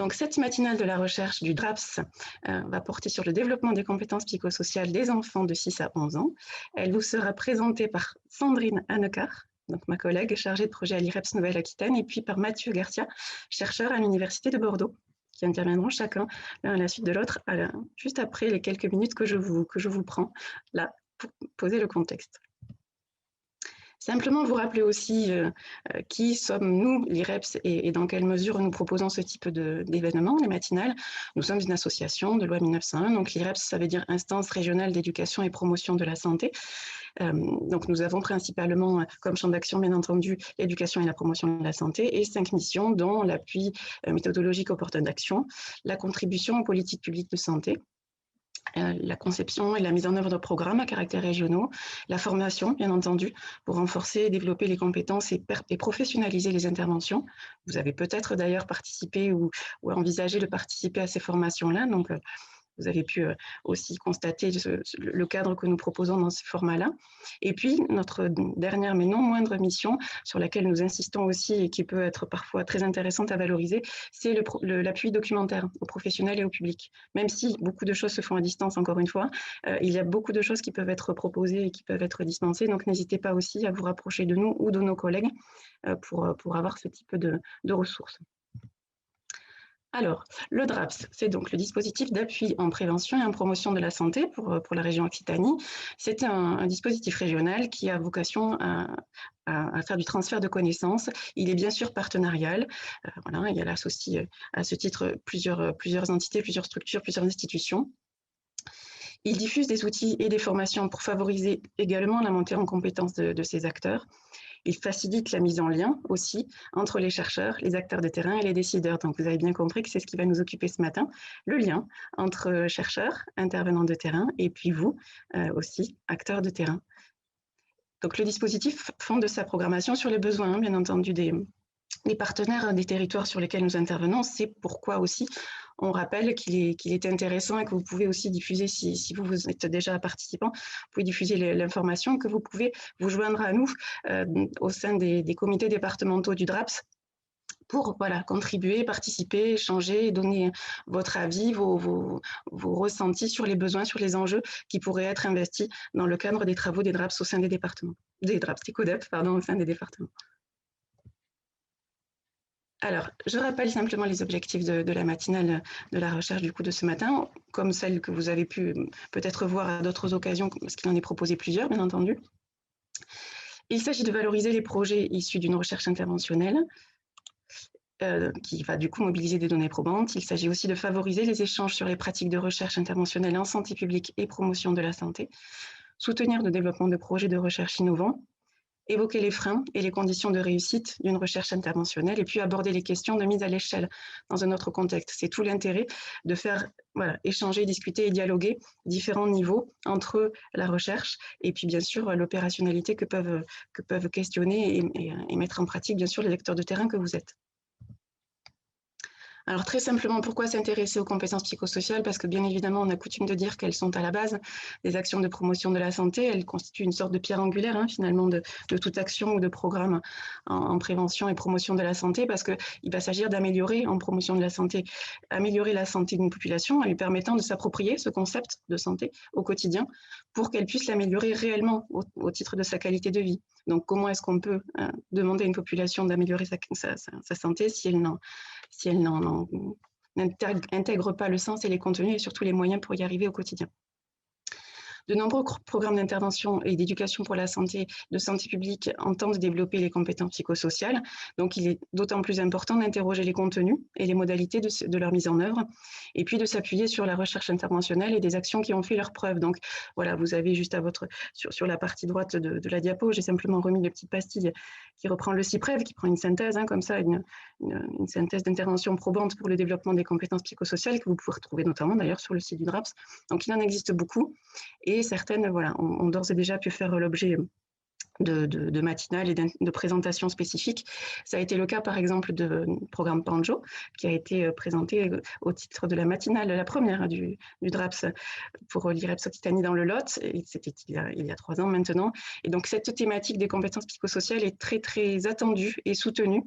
Donc, cette matinale de la recherche du DRAPS va porter sur le développement des compétences psychosociales des enfants de 6 à 11 ans. Elle vous sera présentée par Sandrine Hannecar, donc ma collègue chargée de projet à l'IREPS Nouvelle-Aquitaine, et puis par Mathieu Garcia, chercheur à l'Université de Bordeaux, qui interviendront chacun l'un à la suite de l'autre, juste après les quelques minutes que je vous prends là pour poser le contexte. Simplement vous rappeler aussi qui sommes-nous, l'IREPS, et dans quelle mesure nous proposons ce type d'événements, les matinales. Nous sommes une association de loi 1901, donc l'IREPS, ça veut dire Instance régionale d'éducation et promotion de la santé. Donc nous avons principalement comme champ d'action, bien entendu, l'éducation et la promotion de la santé, et 5 missions, dont l'appui méthodologique aux porteurs d'action, la contribution aux politiques publiques de santé, la conception et la mise en œuvre de programmes à caractère régionaux, la formation, bien entendu, pour renforcer et développer les compétences et professionnaliser les interventions. Vous avez peut-être d'ailleurs participé ou envisagé de participer à ces formations-là, donc vous avez pu aussi constater le cadre que nous proposons dans ce format-là. Et puis, notre dernière mais non moindre mission, sur laquelle nous insistons aussi et qui peut être parfois très intéressante à valoriser, c'est l'appui documentaire aux professionnels et au public. Même si beaucoup de choses se font à distance, encore une fois, il y a beaucoup de choses qui peuvent être proposées et qui peuvent être dispensées. Donc, n'hésitez pas aussi à vous rapprocher de nous ou de nos collègues pour avoir ce type de ressources. Alors, le DRAPS, c'est donc le dispositif d'appui en prévention et en promotion de la santé pour la région Occitanie. C'est un dispositif régional qui a vocation à faire du transfert de connaissances. Il est bien sûr partenarial. Voilà, il associe à ce titre plusieurs entités, plusieurs structures, plusieurs institutions. Il diffuse des outils et des formations pour favoriser également la montée en compétences de ces acteurs. Il facilite la mise en lien aussi entre les chercheurs, les acteurs de terrain et les décideurs. Donc, vous avez bien compris que c'est ce qui va nous occuper ce matin, le lien entre chercheurs, intervenants de terrain, et puis vous aussi, acteurs de terrain. Donc, le dispositif fonde sa programmation sur les besoins, bien entendu, des partenaires des territoires sur lesquels nous intervenons. C'est pourquoi aussi on rappelle qu'il est intéressant et que vous pouvez aussi diffuser, si vous êtes déjà participant, vous pouvez diffuser l'information, que vous pouvez vous joindre à nous au sein des comités départementaux du DRAPS pour contribuer, participer, échanger et donner votre avis, vos ressentis sur les besoins, sur les enjeux qui pourraient être investis dans le cadre des travaux des DRAPS au sein des départements, des CODEP, au sein des départements. Alors, je rappelle simplement les objectifs de la matinale de la recherche du coup de ce matin, comme celle que vous avez pu peut-être voir à d'autres occasions, parce qu'il en est proposé plusieurs, bien entendu. Il s'agit de valoriser les projets issus d'une recherche interventionnelle qui va du coup mobiliser des données probantes. Il s'agit aussi de favoriser les échanges sur les pratiques de recherche interventionnelle en santé publique et promotion de la santé, soutenir le développement de projets de recherche innovants, évoquer les freins et les conditions de réussite d'une recherche interventionnelle et puis aborder les questions de mise à l'échelle dans un autre contexte. C'est tout l'intérêt de faire échanger, discuter et dialoguer différents niveaux entre la recherche et puis bien sûr l'opérationnalité que peuvent questionner et mettre en pratique bien sûr les acteurs de terrain que vous êtes. Alors très simplement, pourquoi s'intéresser aux compétences psychosociales? Parce que bien évidemment, on a coutume de dire qu'elles sont à la base des actions de promotion de la santé. Elles constituent une sorte de pierre angulaire finalement de toute action ou de programme en prévention et promotion de la santé, parce qu'il va s'agir d'améliorer en promotion de la santé, améliorer la santé d'une population en lui permettant de s'approprier ce concept de santé au quotidien pour qu'elle puisse l'améliorer réellement au titre de sa qualité de vie. Donc comment est-ce qu'on peut demander à une population d'améliorer sa santé si elle n'intègre pas le sens et les contenus et surtout les moyens pour y arriver au quotidien. De nombreux programmes d'intervention et d'éducation pour la santé, de santé publique entendent développer les compétences psychosociales. Donc, il est d'autant plus important d'interroger les contenus et les modalités de leur mise en œuvre et puis de s'appuyer sur la recherche interventionnelle et des actions qui ont fait leurs preuves. Donc, voilà, vous avez juste sur la partie droite de la diapo, j'ai simplement remis les petites pastilles qui reprend le CIPREV, qui prend une synthèse, comme ça, une synthèse d'intervention probante pour le développement des compétences psychosociales que vous pouvez retrouver notamment d'ailleurs sur le site du DRAPS. Donc, il en existe beaucoup. Et certaines ont d'ores et déjà pu faire l'objet de matinales et de présentations spécifiques. Ça a été le cas, par exemple, du programme Panjo, qui a été présenté au titre de la matinale, la première du DRAPS pour l'IREPS Occitanie dans le Lot. C'était il y a 3 ans maintenant. Et donc, cette thématique des compétences psychosociales est très, très attendue et soutenue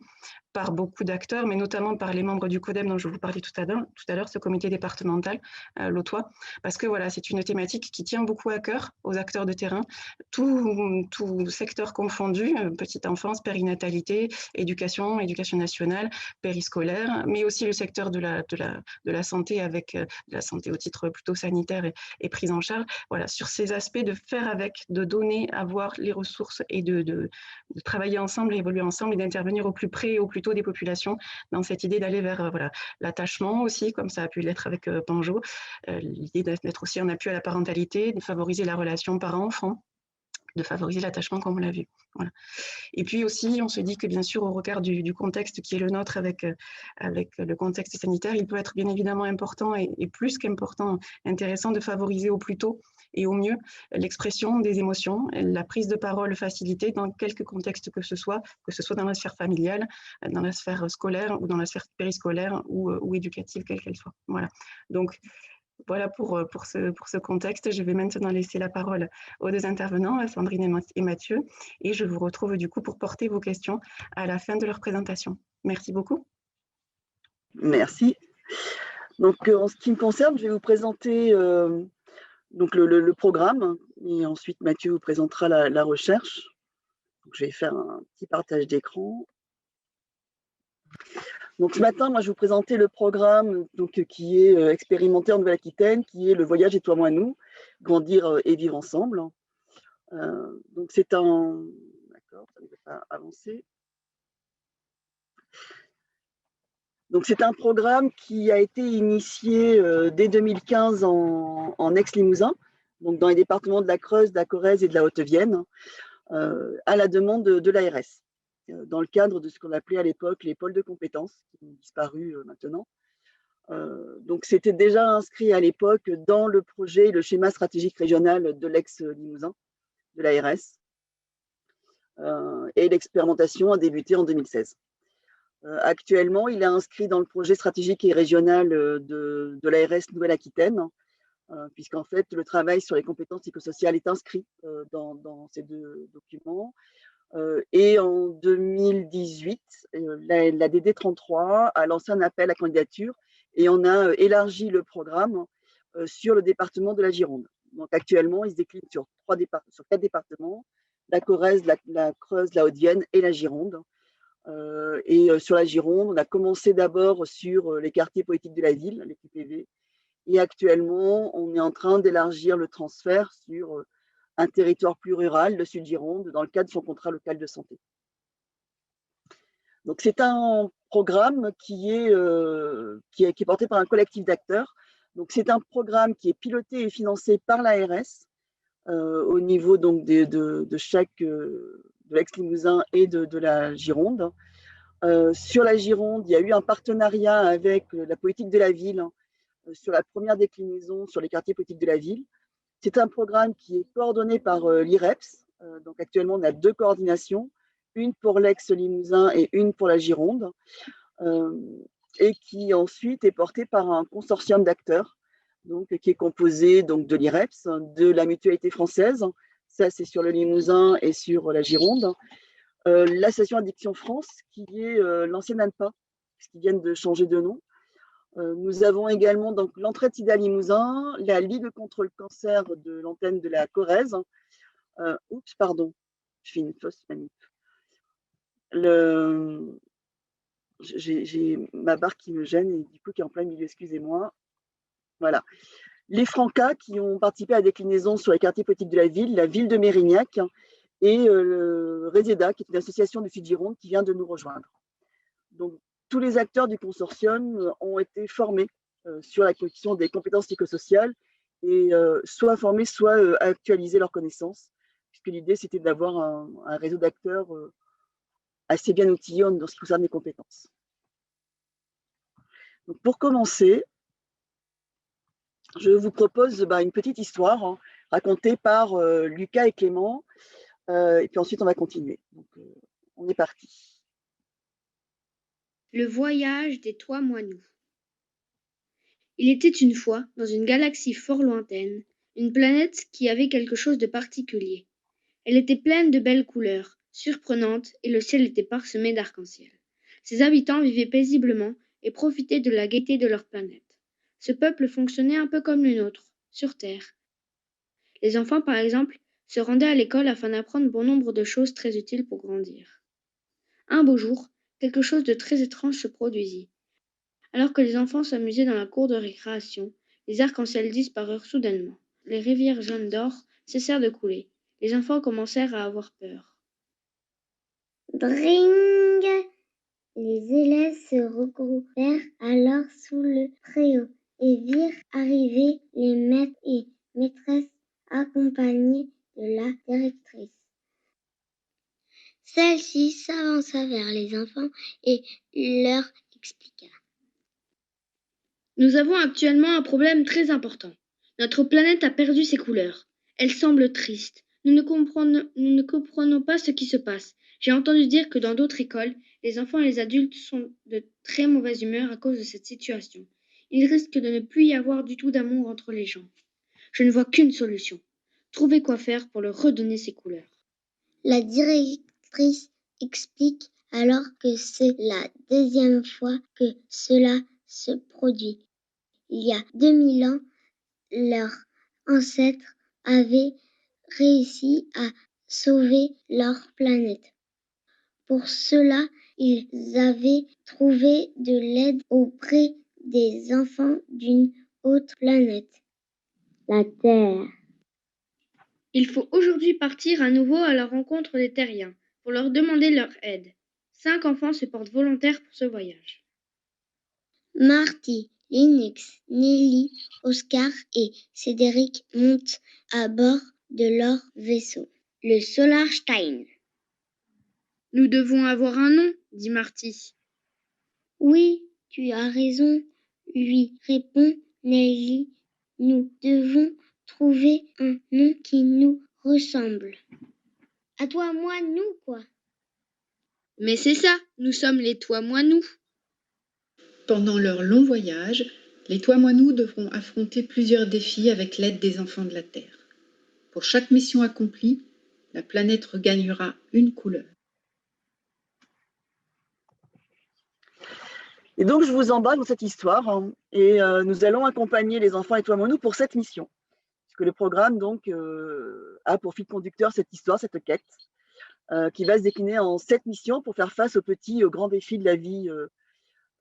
par beaucoup d'acteurs, mais notamment par les membres du CODEM dont je vous parlais tout à l'heure, ce comité départemental lotois, parce que voilà, c'est une thématique qui tient beaucoup à cœur aux acteurs de terrain, tout secteur confondu, petite enfance, périnatalité, éducation nationale, périscolaire, mais aussi le secteur de la santé avec la santé au titre plutôt sanitaire et prise en charge. Voilà, sur ces aspects de faire avec, de donner, avoir les ressources et de travailler ensemble, évoluer ensemble et d'intervenir au plus près et au plus tôt des populations dans cette idée d'aller vers voilà, l'attachement aussi, comme ça a pu l'être avec Panjo, l'idée d'être aussi en appui à la parentalité, de favoriser la relation parent-enfant, de favoriser l'attachement comme on l'a vu. Voilà. Et puis aussi, on se dit que bien sûr, au regard du contexte qui est le nôtre avec le contexte sanitaire, il peut être bien évidemment important et plus qu'important, intéressant de favoriser au plus tôt et au mieux l'expression des émotions, la prise de parole facilitée dans quelque contexte que ce soit dans la sphère familiale, dans la sphère scolaire ou dans la sphère périscolaire ou éducative, quelle qu'elle soit. Voilà. Donc, voilà pour ce contexte. Je vais maintenant laisser la parole aux deux intervenants, Sandrine et Mathieu, et je vous retrouve du coup pour porter vos questions à la fin de leur présentation. Merci beaucoup. Merci. Donc, en ce qui me concerne, je vais vous présenter donc le programme, et ensuite Mathieu vous présentera la recherche. Donc, je vais faire un petit partage d'écran. Donc ce matin, moi, je vais vous présenter le programme qui est expérimenté en Nouvelle-Aquitaine, qui est le voyage et toi, moi, nous, grandir et vivre ensemble. Donc c'est un... D'accord, ça ne va pas avancer. Donc c'est un programme qui a été initié dès 2015 en Aix-Limousin, donc dans les départements de la Creuse, de la Corrèze et de la Haute-Vienne, à la demande de l'ARS, dans le cadre de ce qu'on appelait à l'époque les pôles de compétences, qui ont disparu maintenant. Donc c'était déjà inscrit à l'époque dans le projet, le schéma stratégique régional de l'Aix-Limousin, de l'ARS, et l'expérimentation a débuté en 2016. Actuellement, il est inscrit dans le projet stratégique et régional de l'ARS Nouvelle-Aquitaine, puisqu'en fait, le travail sur les compétences psychosociales est inscrit dans ces deux documents. Et en 2018, la DD 33 a lancé un appel à candidature et on a élargi le programme sur le département de la Gironde. Donc actuellement, il se décline sur 4 départements, la Corrèze, la Creuse, la Haute-Vienne et la Gironde. Et sur la Gironde, on a commencé d'abord sur les quartiers politiques de la ville, les QPV, et actuellement, on est en train d'élargir le transfert sur un territoire plus rural, le Sud-Gironde, dans le cadre de son contrat local de santé. Donc c'est un programme qui est porté par un collectif d'acteurs. Donc c'est un programme qui est piloté et financé par l'ARS au niveau donc de chaque de l'Aix-Limousin et de la Gironde. Sur la Gironde, il y a eu un partenariat avec la politique de la ville sur la première déclinaison sur les quartiers politiques de la ville. C'est un programme qui est coordonné par l'IREPS. Donc actuellement, on a 2 coordinations, une pour l'Aix-Limousin et une pour la Gironde, et qui ensuite est porté par un consortium d'acteurs, donc qui est composé donc de l'IREPS, de la Mutualité française, ça c'est sur le Limousin et sur la Gironde, l'association Addiction France, qui est l'ancienne ANPA, puisqu'ils viennent de changer de nom. Nous avons également donc l'entraide SIDA Limousin, la Ligue contre le cancer de l'antenne de la Corrèze. Oups, pardon, je fais une fausse manip. J'ai ma barre qui me gêne et du coup qui est en plein milieu, excusez-moi. Voilà. Les Francas qui ont participé à la déclinaison sur les quartiers politiques de la ville de Mérignac, et le Reseda, qui est une association du Sud-Gironde qui vient de nous rejoindre. Donc, tous les acteurs du consortium ont été formés sur la question des compétences psychosociales et soit formés, soit actualiser leurs connaissances, puisque l'idée, c'était d'avoir un réseau d'acteurs assez bien outillés dans ce qui concerne les compétences. Donc, pour commencer, je vous propose une petite histoire racontée par Lucas et Clément, et puis ensuite, on va continuer. Donc, on est parti. Le voyage des toi, moi, nous. Il était une fois, dans une galaxie fort lointaine, une planète qui avait quelque chose de particulier. Elle était pleine de belles couleurs, surprenantes, et le ciel était parsemé d'arc-en-ciel. Ses habitants vivaient paisiblement et profitaient de la gaieté de leur planète. Ce peuple fonctionnait un peu comme le nôtre, sur Terre. Les enfants, par exemple, se rendaient à l'école afin d'apprendre bon nombre de choses très utiles pour grandir. Un beau jour, quelque chose de très étrange se produisit. Alors que les enfants s'amusaient dans la cour de récréation, les arcs-en-ciel disparurent soudainement. Les rivières jaunes d'or cessèrent de couler. Les enfants commencèrent à avoir peur. Bring! Les élèves se regroupèrent alors sous le préau et virent arriver les maîtres et maîtresses accompagnés de la directrice. Celle-ci s'avança vers les enfants et leur expliqua. Nous avons actuellement un problème très important. Notre planète a perdu ses couleurs. Elle semble triste. Nous ne comprenons pas ce qui se passe. J'ai entendu dire que dans d'autres écoles, les enfants et les adultes sont de très mauvaise humeur à cause de cette situation. Il risque de ne plus y avoir du tout d'amour entre les gens. Je ne vois qu'une solution. Trouver quoi faire pour leur redonner ses couleurs. La directrice explique alors que c'est la deuxième fois que cela se produit. Il y a 2000 ans, leurs ancêtres avaient réussi à sauver leur planète. Pour cela, ils avaient trouvé de l'aide auprès des enfants d'une autre planète, la Terre. Il faut aujourd'hui partir à nouveau à la rencontre des Terriens pour leur demander leur aide. 5 enfants se portent volontaires pour ce voyage. Marty, Linux, Nelly, Oscar et Cédric montent à bord de leur vaisseau, le Solarstein. Nous devons avoir un nom, dit Marty. Oui, tu as raison, lui répond Nelly. Nous devons trouver un nom qui nous ressemble. À toi, moi, nous, quoi. Mais c'est ça, nous sommes les Toi-moi-nous. Pendant leur long voyage, les Toi-moi-nous devront affronter plusieurs défis avec l'aide des enfants de la Terre. Pour chaque mission accomplie, la planète regagnera une couleur. Et donc, je vous embarque dans cette histoire et nous allons accompagner les enfants et Toi-moi-nous pour cette mission. Puisque le programme donc, a pour fil conducteur cette histoire, cette quête, qui va se décliner en 7 missions pour faire face aux petits, aux grands défis de la vie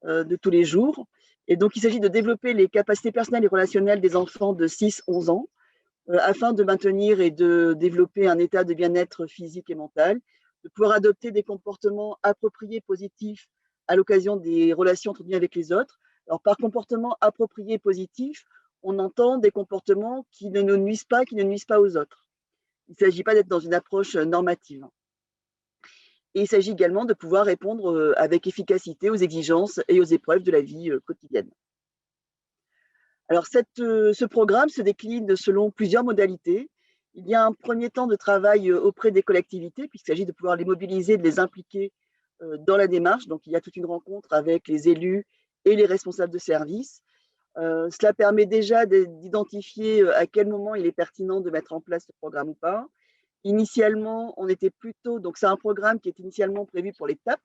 de tous les jours. Et donc, il s'agit de développer les capacités personnelles et relationnelles des enfants de 6-11 ans afin de maintenir et de développer un état de bien-être physique et mental, de pouvoir adopter des comportements appropriés, positifs à l'occasion des relations entretenues avec les autres. Alors, par comportement approprié, positif, on entend des comportements qui ne nous nuisent pas, qui ne nuisent pas aux autres. Il ne s'agit pas d'être dans une approche normative. Et il s'agit également de pouvoir répondre avec efficacité aux exigences et aux épreuves de la vie quotidienne. Alors, ce programme se décline selon plusieurs modalités. Il y a un premier temps de travail auprès des collectivités, puisqu'il s'agit de pouvoir les mobiliser, de les impliquer dans la démarche. Donc, il y a toute une rencontre avec les élus et les responsables de service. Cela permet déjà d'identifier à quel moment il est pertinent de mettre en place ce programme ou pas. Initialement, on était plutôt, donc c'est un programme qui est initialement prévu pour les TAP,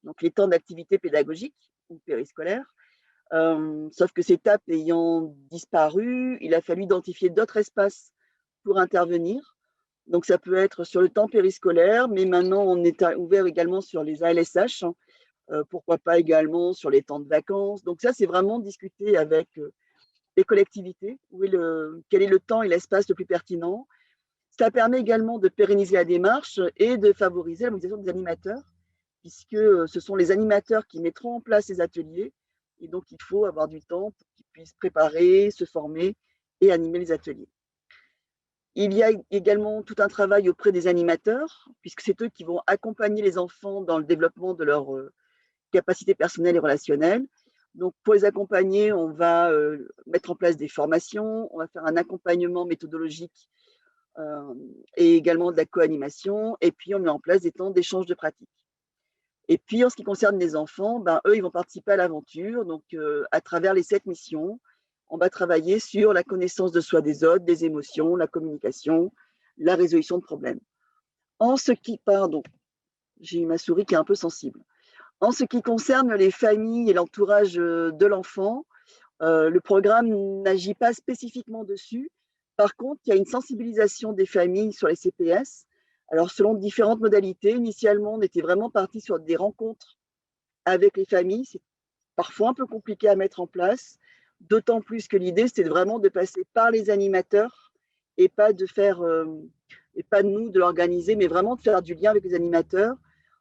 donc les temps d'activité pédagogique ou périscolaire. Sauf que ces TAP ayant disparu, il a fallu identifier d'autres espaces pour intervenir. Donc ça peut être sur le temps périscolaire, mais maintenant on est ouvert également sur les ALSH, pourquoi pas également sur les temps de vacances. Donc ça, c'est vraiment discuter avec les collectivités, quel est le temps et l'espace le plus pertinent. Ça permet également de pérenniser la démarche et de favoriser la mobilisation des animateurs, puisque ce sont les animateurs qui mettront en place ces ateliers. Et donc, il faut avoir du temps pour qu'ils puissent préparer, se former et animer les ateliers. Il y a également tout un travail auprès des animateurs, puisque c'est eux qui vont accompagner les enfants dans le développement de leurs capacités personnelles et relationnelles. Donc, pour les accompagner, on va mettre en place des formations, on va faire un accompagnement méthodologique et également de la co-animation, et puis on met en place des temps d'échange de pratiques. Et puis en ce qui concerne les enfants, eux, ils vont participer à l'aventure, donc à travers les 7 missions, on va travailler sur la connaissance de soi des autres, des émotions, la communication, la résolution de problèmes. En ce qui, pardon, j'ai eu ma souris qui est un peu sensible. En ce qui concerne les familles et l'entourage de l'enfant, le programme n'agit pas spécifiquement dessus. Par contre, il y a une sensibilisation des familles sur les CPS. Alors, selon différentes modalités, initialement, on était vraiment parti sur des rencontres avec les familles. C'est parfois un peu compliqué à mettre en place, d'autant plus que l'idée, c'était vraiment de passer par les animateurs et pas de faire, et pas de nous de l'organiser, mais vraiment de faire du lien avec les animateurs.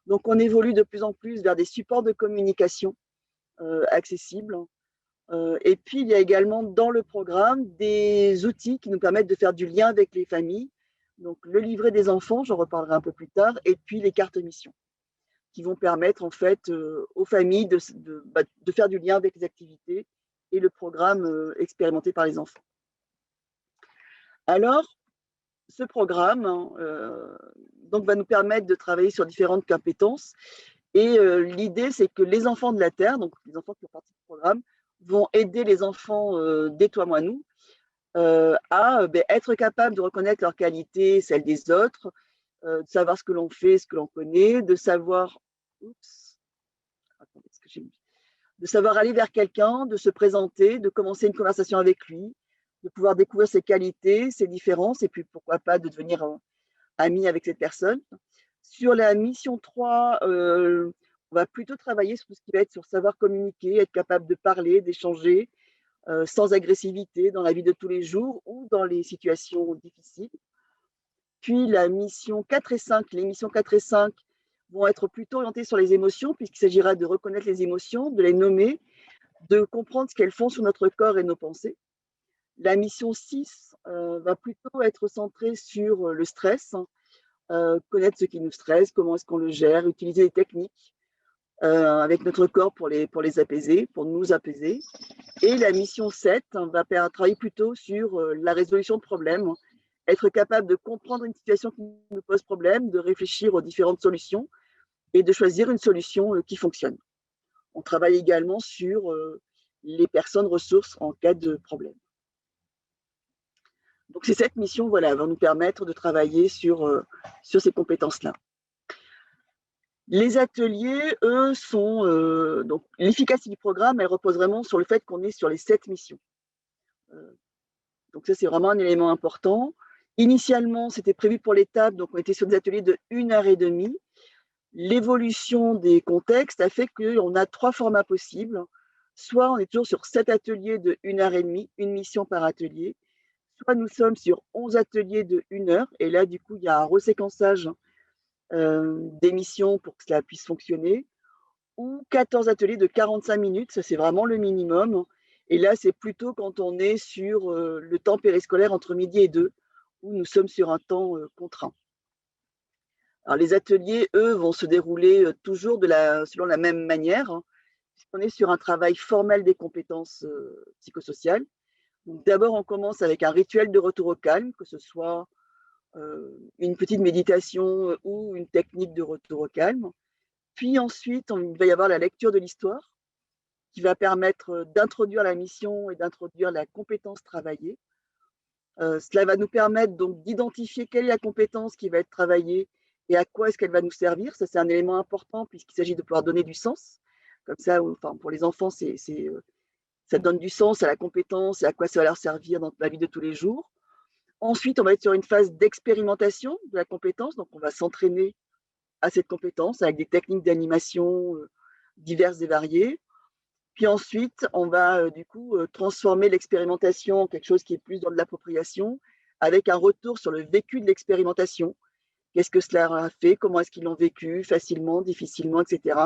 Donc, on évolue de plus en plus vers des supports de communication accessibles. Et puis, il y a également dans le programme des outils qui nous permettent de faire du lien avec les familles. Donc, le livret des enfants, j'en reparlerai un peu plus tard, et puis les cartes missions, qui vont permettre en fait aux familles de faire du lien avec les activités et le programme expérimenté par les enfants. Alors, ce programme donc, va nous permettre de travailler sur différentes compétences. Et l'idée, c'est que les enfants de la Terre, donc les enfants qui font partie du programme, vont aider les enfants des Toi, Moi, Nous à être capables de reconnaître leurs qualités, celles des autres, de savoir ce que l'on fait, ce que l'on connaît, de savoir, de savoir aller vers quelqu'un, de se présenter, de commencer une conversation avec lui, de pouvoir découvrir ses qualités, ses différences, et puis pourquoi pas de devenir ami avec cette personne. Sur la mission 3, on va plutôt travailler sur tout ce qui va être sur savoir communiquer, être capable de parler, d'échanger, sans agressivité dans la vie de tous les jours ou dans les situations difficiles. Puis la mission 4 et 5, les missions 4 et 5 vont être plutôt orientées sur les émotions, puisqu'il s'agira de reconnaître les émotions, de les nommer, de comprendre ce qu'elles font sur notre corps et nos pensées. La mission 6 va plutôt être centrée sur le stress, connaître ce qui nous stresse, comment est-ce qu'on le gère, utiliser des techniques avec notre corps pour les apaiser, pour nous apaiser. Et la mission 7 va travailler plutôt sur la résolution de problèmes, être capable de comprendre une situation qui nous pose problème, de réfléchir aux différentes solutions et de choisir une solution qui fonctionne. On travaille également sur les personnes ressources en cas de problème. Donc, c'est cette mission, voilà, va nous permettre de travailler sur ces compétences-là. Les ateliers, eux, sont… donc, l'efficacité du programme, elle repose vraiment sur le fait qu'on est sur les 7 missions. Donc, ça, c'est vraiment un élément important. Initialement, c'était prévu pour l'étape, donc on était sur des ateliers de 1h30. L'évolution des contextes a fait qu'on a 3 formats possibles. Soit on est toujours sur 7 ateliers de 1h30, une mission par atelier. Soit nous sommes sur 11 ateliers de 1 heure. Et là, du coup, il y a un reséquençage des missions pour que cela puisse fonctionner. Ou 14 ateliers de 45 minutes, ça c'est vraiment le minimum. Et là, c'est plutôt quand on est sur le temps périscolaire entre midi et 2, où nous sommes sur un temps contraint. Alors, les ateliers, eux, vont se dérouler toujours selon la même manière, hein, puisqu'on est sur un travail formel des compétences psychosociales. Donc, d'abord, on commence avec un rituel de retour au calme, que ce soit une petite méditation ou une technique de retour au calme. Puis ensuite, il va y avoir la lecture de l'histoire, qui va permettre d'introduire la mission et d'introduire la compétence travaillée. Cela va nous permettre donc d'identifier quelle est la compétence qui va être travaillée et à quoi est-ce qu'elle va nous servir. Ça, c'est un élément important puisqu'il s'agit de pouvoir donner du sens. Comme ça, enfin, pour les enfants, ça donne du sens à la compétence et à quoi ça va leur servir dans la vie de tous les jours. Ensuite, on va être sur une phase d'expérimentation de la compétence. Donc, on va s'entraîner à cette compétence avec des techniques d'animation diverses et variées. Puis ensuite, on va du coup transformer l'expérimentation en quelque chose qui est plus dans de l'appropriation, avec un retour sur le vécu de l'expérimentation. Qu'est-ce que cela a fait? Comment est-ce qu'ils l'ont vécu? Facilement, difficilement, etc.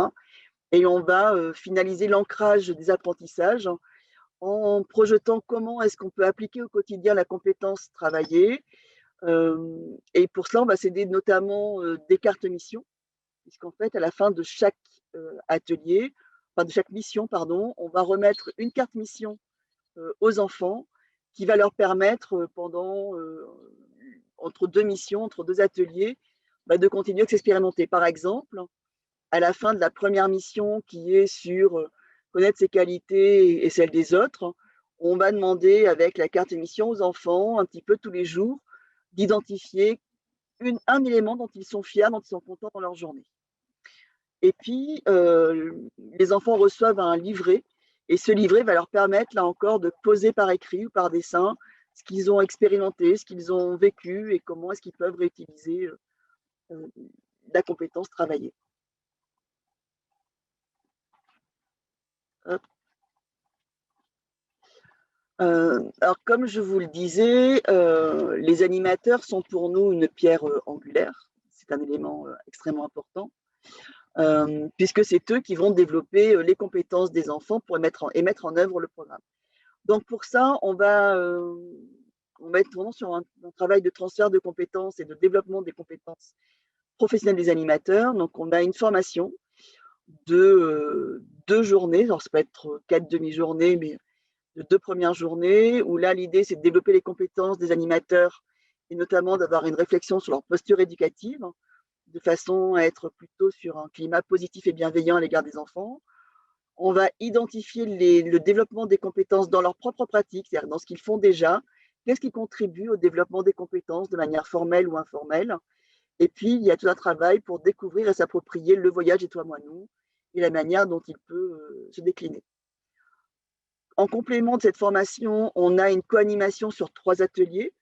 Et on va finaliser l'ancrage des apprentissages en projetant comment est-ce qu'on peut appliquer au quotidien la compétence travaillée. Et pour cela, on va s'aider notamment des cartes missions, puisqu'en fait, à la fin de chaque atelier, de chaque mission, pardon, on va remettre une carte mission aux enfants qui va leur permettre pendant, entre 2 missions, entre 2 ateliers, de continuer à s'expérimenter. Par exemple, à la fin de la première mission qui est sur connaître ses qualités et celles des autres, on va demander avec la carte mission aux enfants, un petit peu tous les jours, d'identifier un élément dont ils sont fiers, dont ils sont contents dans leur journée. Et puis, les enfants reçoivent un livret, et ce livret va leur permettre, là encore, de poser par écrit ou par dessin ce qu'ils ont expérimenté, ce qu'ils ont vécu et comment est-ce qu'ils peuvent réutiliser la compétence travaillée. Hop. Alors, comme je vous le disais, les animateurs sont pour nous une pierre angulaire. C'est un élément extrêmement important, puisque c'est eux qui vont développer les compétences des enfants pour mettre en œuvre le programme. Donc, pour ça, on va être vraiment sur un travail de transfert de compétences et de développement des compétences professionnelles des animateurs. Donc, on a une formation de 2 journées. Alors, ça peut être 4 demi-journées, mais de 2 premières journées, où là, l'idée, c'est de développer les compétences des animateurs et notamment d'avoir une réflexion sur leur posture éducative, de façon à être plutôt sur un climat positif et bienveillant à l'égard des enfants. On va identifier le développement des compétences dans leur propre pratique, c'est-à-dire dans ce qu'ils font déjà, qu'est-ce qui contribue au développement des compétences de manière formelle ou informelle. Et puis, il y a tout un travail pour découvrir et s'approprier le voyage des Tois-Moineaux et la manière dont il peut se décliner. En complément de cette formation, on a une co-animation sur 3 ateliers.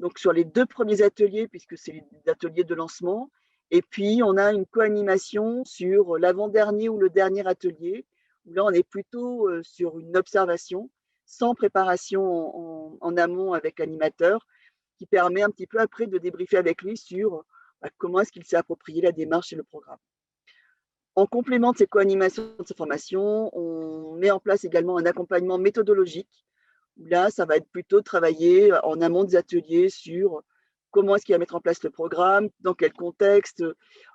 Donc, sur les 2 premiers ateliers, puisque c'est des ateliers de lancement. Et puis, on a une co-animation sur l'avant-dernier ou le dernier atelier, où là, on est plutôt sur une observation, sans préparation en amont avec l'animateur, qui permet un petit peu après de débriefer avec lui sur comment est-ce qu'il s'est approprié la démarche et le programme. En complément de ces co-animations, de ces formations, on met en place également un accompagnement méthodologique. Là, ça va être plutôt de travailler en amont des ateliers sur comment est-ce qu'il va mettre en place le programme, dans quel contexte,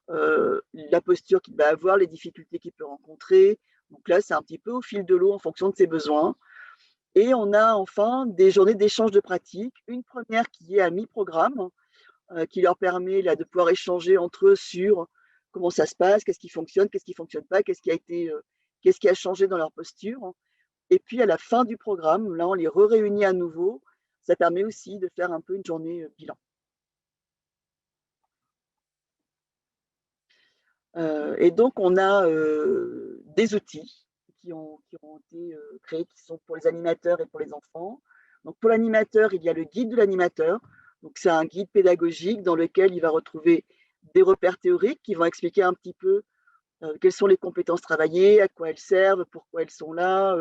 la posture qu'il va avoir, les difficultés qu'il peut rencontrer. Donc là, c'est un petit peu au fil de l'eau en fonction de ses besoins. Et on a enfin des journées d'échange de pratiques. Une première qui est à mi-programme, qui leur permet là, de pouvoir échanger entre eux sur comment ça se passe, qu'est-ce qui fonctionne pas, qu'est-ce qui a changé dans leur posture. Et puis à la fin du programme, là, on les réunit à nouveau. Ça permet aussi de faire un peu une journée bilan. Et donc, on a des outils qui ont été créés, qui sont pour les animateurs et pour les enfants. Donc, pour l'animateur, il y a le guide de l'animateur. Donc, c'est un guide pédagogique dans lequel il va retrouver des repères théoriques qui vont expliquer un petit peu quelles sont les compétences travaillées, à quoi elles servent, pourquoi elles sont là,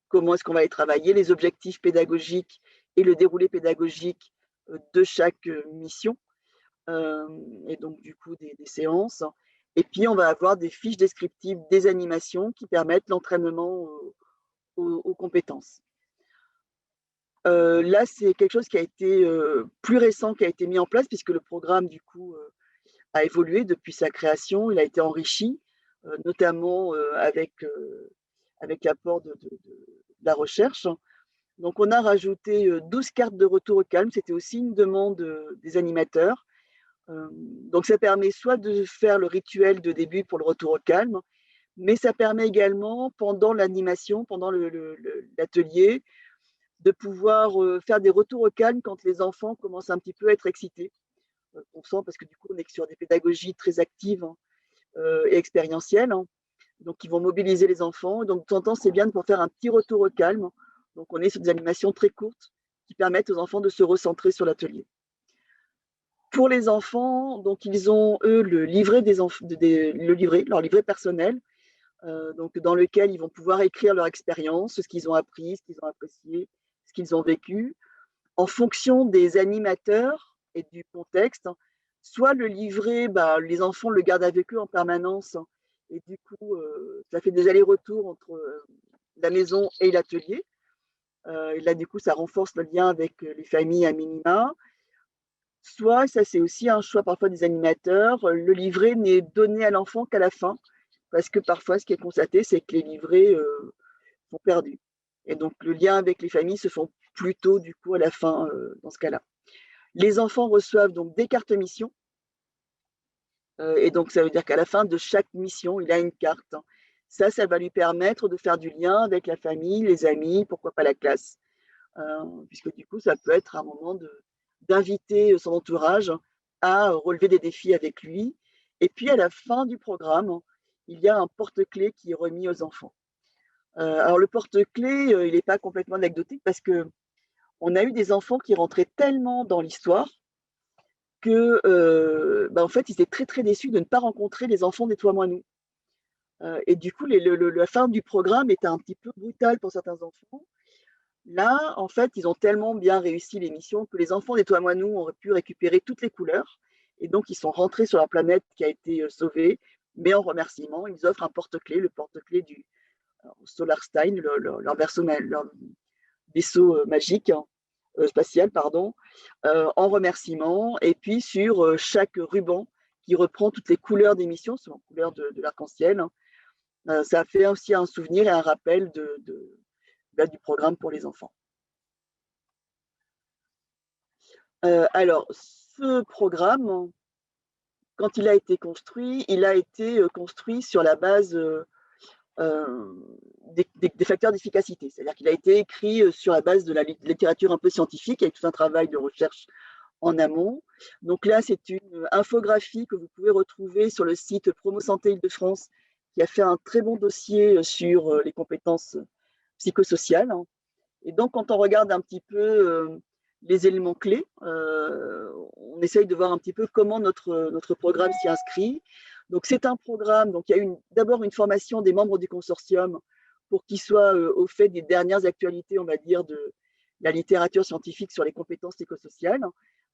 comment est-ce qu'on va les travailler, les objectifs pédagogiques et le déroulé pédagogique de chaque mission, et donc du coup des séances. Et puis on va avoir des fiches descriptives des animations qui permettent l'entraînement aux compétences. Là, c'est quelque chose qui a été plus récent, qui a été mis en place, puisque le programme du coup a évolué depuis sa création, il a été enrichi, notamment avec l'apport de la recherche. Donc, on a rajouté 12 cartes de retour au calme. C'était aussi une demande des animateurs. Donc, ça permet soit de faire le rituel de début pour le retour au calme, mais ça permet également, pendant l'animation, pendant l'atelier, de pouvoir faire des retours au calme quand les enfants commencent un petit peu à être excités. On sent, parce que du coup, on est sur des pédagogies très actives et expérientielles. Donc, ils vont mobiliser les enfants. Donc, de temps en temps, c'est bien de pouvoir faire un petit retour au calme. Donc, on est sur des animations très courtes qui permettent aux enfants de se recentrer sur l'atelier. Pour les enfants, donc, ils ont, eux, leur livret personnel, donc, dans lequel ils vont pouvoir écrire leur expérience, ce qu'ils ont appris, ce qu'ils ont apprécié, ce qu'ils ont vécu, en fonction des animateurs et du contexte. Soit le livret, les enfants le gardent avec eux en permanence, et du coup, ça fait des allers-retours entre la maison et l'atelier. Et là, du coup, ça renforce le lien avec les familles à minima. Soit, ça c'est aussi un choix parfois des animateurs, le livret n'est donné à l'enfant qu'à la fin, parce que parfois, ce qui est constaté, c'est que les livrets sont perdus. Et donc, le lien avec les familles se font plutôt, du coup, à la fin, dans ce cas-là. Les enfants reçoivent donc des cartes missions. Et donc, ça veut dire qu'à la fin de chaque mission, il a une carte. Ça va lui permettre de faire du lien avec la famille, les amis, pourquoi pas la classe. Puisque du coup, ça peut être un moment d'inviter son entourage à relever des défis avec lui. Et puis, à la fin du programme, il y a un porte-clés qui est remis aux enfants. Alors, le porte-clés, il n'est pas complètement anecdotique parce qu'on a eu des enfants qui rentraient tellement dans l'histoire que, en fait, ils étaient très, très déçus de ne pas rencontrer les enfants des Toits-Moi-nous. Et du coup, la fin du programme était un petit peu brutale pour certains enfants. Là, en fait, ils ont tellement bien réussi l'émission que les enfants des Toits-Moi-nous ont pu récupérer toutes les couleurs. Et donc, ils sont rentrés sur la planète qui a été sauvée. Mais en remerciement, ils offrent un porte-clés, le porte-clés du Solarstein, leur vaisseau magique, spatial, pardon, en remerciement. Et puis, sur chaque ruban qui reprend toutes les couleurs d'émission, selon les couleurs de l'arc-en-ciel, ça fait aussi un souvenir et un rappel du programme pour les enfants. Alors, ce programme, quand il a été construit sur la base des facteurs d'efficacité. C'est-à-dire qu'il a été écrit sur la base de la littérature un peu scientifique, avec tout un travail de recherche en amont. Donc là, c'est une infographie que vous pouvez retrouver sur le site Promo Santé Île-de-France, qui a fait un très bon dossier sur les compétences psychosociales. Et donc, quand on regarde un petit peu les éléments clés, on essaye de voir un petit peu comment notre programme s'y inscrit. Donc, c'est un programme, donc il y a d'abord une formation des membres du consortium pour qu'ils soient au fait des dernières actualités, on va dire, de la littérature scientifique sur les compétences psychosociales.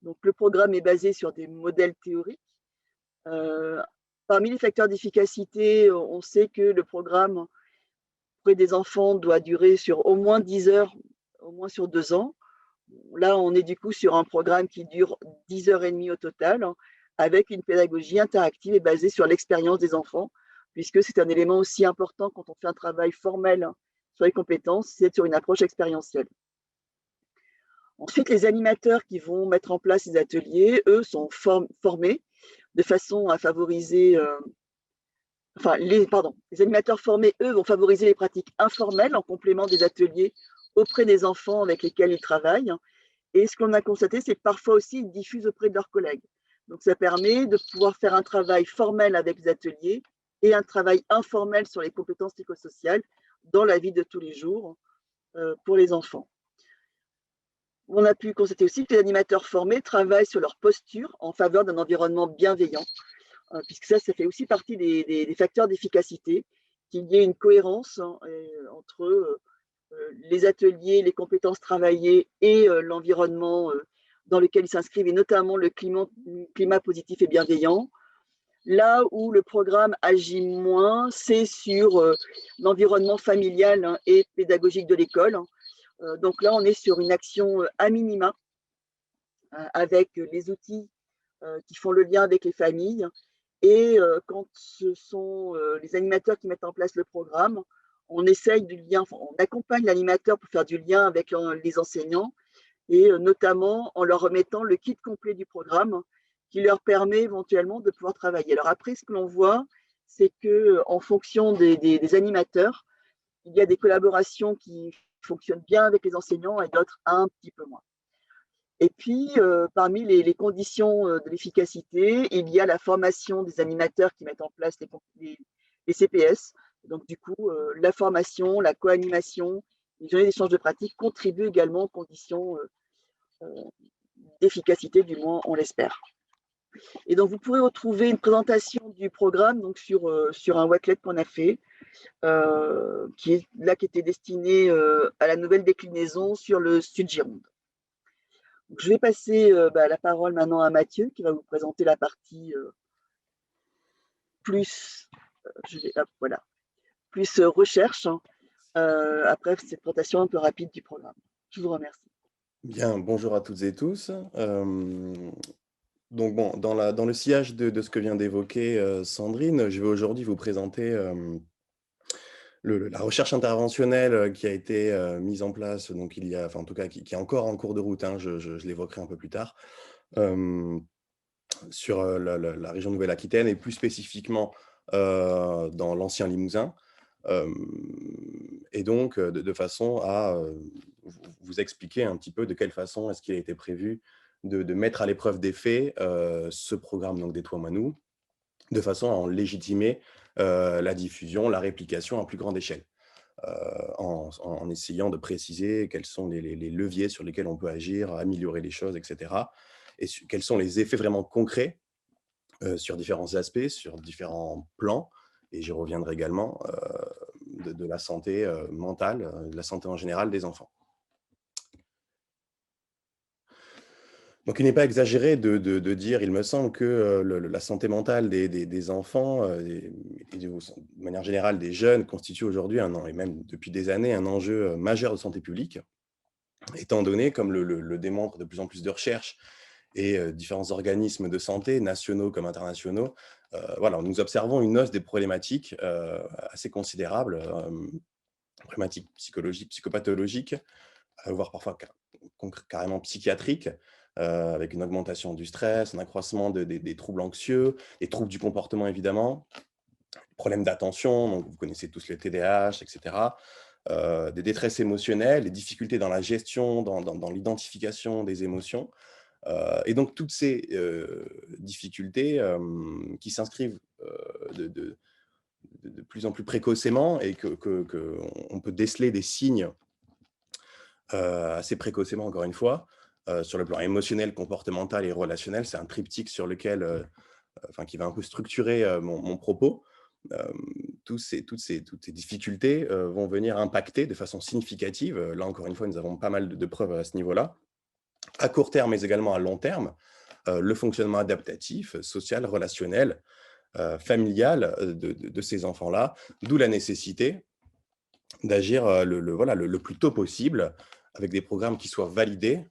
Donc, le programme est basé sur des modèles théoriques. Parmi les facteurs d'efficacité, on sait que le programme auprès des enfants doit durer sur au moins 10 heures, au moins sur 2 ans. Là, on est du coup sur un programme qui dure 10h30 au total, avec une pédagogie interactive et basée sur l'expérience des enfants, puisque c'est un élément aussi important quand on fait un travail formel sur les compétences, c'est sur une approche expérientielle. Ensuite, les animateurs qui vont mettre en place ces ateliers, eux, sont formés de façon à favoriser les animateurs formés, eux, vont favoriser les pratiques informelles en complément des ateliers auprès des enfants avec lesquels ils travaillent. Et ce qu'on a constaté, c'est que parfois aussi, ils diffusent auprès de leurs collègues. Donc, ça permet de pouvoir faire un travail formel avec les ateliers et un travail informel sur les compétences psychosociales dans la vie de tous les jours pour les enfants. On a pu constater aussi que les animateurs formés travaillent sur leur posture en faveur d'un environnement bienveillant, puisque ça fait aussi partie des facteurs d'efficacité, qu'il y ait une cohérence entre les ateliers, les compétences travaillées et l'environnement dans lequel ils s'inscrivent, et notamment le climat positif et bienveillant. Là où le programme agit moins, c'est sur l'environnement familial et pédagogique de l'école. Donc là, on est sur une action à minima avec les outils qui font le lien avec les familles. Et quand ce sont les animateurs qui mettent en place le programme, on essaye du lien, on accompagne l'animateur pour faire du lien avec les enseignants, et notamment en leur remettant le kit complet du programme qui leur permet éventuellement de pouvoir travailler. Alors après, ce que l'on voit, c'est qu'en fonction des animateurs, il y a des collaborations qui fonctionnent bien avec les enseignants et d'autres un petit peu moins. Et puis, parmi les conditions de l'efficacité, il y a la formation des animateurs qui mettent en place les CPS. Donc, du coup, la formation, la co-animation, les journées d'échange de pratiques contribuent également aux conditions d'efficacité, du moins, on l'espère. Et donc, vous pourrez retrouver une présentation du programme donc, sur un Wakelet qu'on a fait, qui était destiné à la nouvelle déclinaison sur le Sud-Gironde. Je vais passer la parole maintenant à Mathieu qui va vous présenter la partie plus recherche après cette présentation un peu rapide du programme. Je vous remercie. Bien, bonjour à toutes et tous. Donc bon, dans le sillage de ce que vient d'évoquer Sandrine, je vais aujourd'hui vous présenter la recherche interventionnelle qui a été mise en place, donc en tout cas qui est encore en cours de route, hein, je l'évoquerai un peu plus tard, sur la région Nouvelle-Aquitaine et plus spécifiquement dans l'ancien Limousin. Et donc, de façon à vous expliquer un petit peu de quelle façon est-ce qu'il a été prévu de mettre à l'épreuve des faits ce programme donc, des Toits-Moi-nous, de façon à en légitimer la diffusion, la réplication à plus grande échelle, en essayant de préciser quels sont les leviers sur lesquels on peut agir, améliorer les choses, etc. Et quels sont les effets vraiment concrets sur différents aspects, sur différents plans, et j'y reviendrai également, de la santé mentale, de la santé en général des enfants. Donc il n'est pas exagéré de dire, il me semble, que la santé mentale des enfants et de manière générale des jeunes constitue aujourd'hui, et même depuis des années, un enjeu majeur de santé publique, étant donné, comme le démontrent de plus en plus de recherches et différents organismes de santé, nationaux comme internationaux, voilà, nous observons une hausse des problématiques assez considérable, problématiques psychologiques, psychopathologiques, voire parfois carrément psychiatriques, avec une augmentation du stress, un accroissement des troubles anxieux, des troubles du comportement évidemment, problèmes d'attention, donc vous connaissez tous les TDAH, etc. Des détresses émotionnelles, des difficultés dans la gestion, dans l'identification des émotions. Et donc toutes ces difficultés qui s'inscrivent de plus en plus précocement et qu'on peut déceler des signes assez précocement, encore une fois, sur le plan émotionnel, comportemental et relationnel. C'est un triptyque sur lequel, qui va un peu structurer mon propos. Toutes ces difficultés vont venir impacter de façon significative. Là, encore une fois, nous avons pas mal de preuves à ce niveau-là, à court terme, mais également à long terme, le fonctionnement adaptatif, social, relationnel, familial de ces enfants-là, d'où la nécessité d'agir le plus tôt possible avec des programmes qui soient validés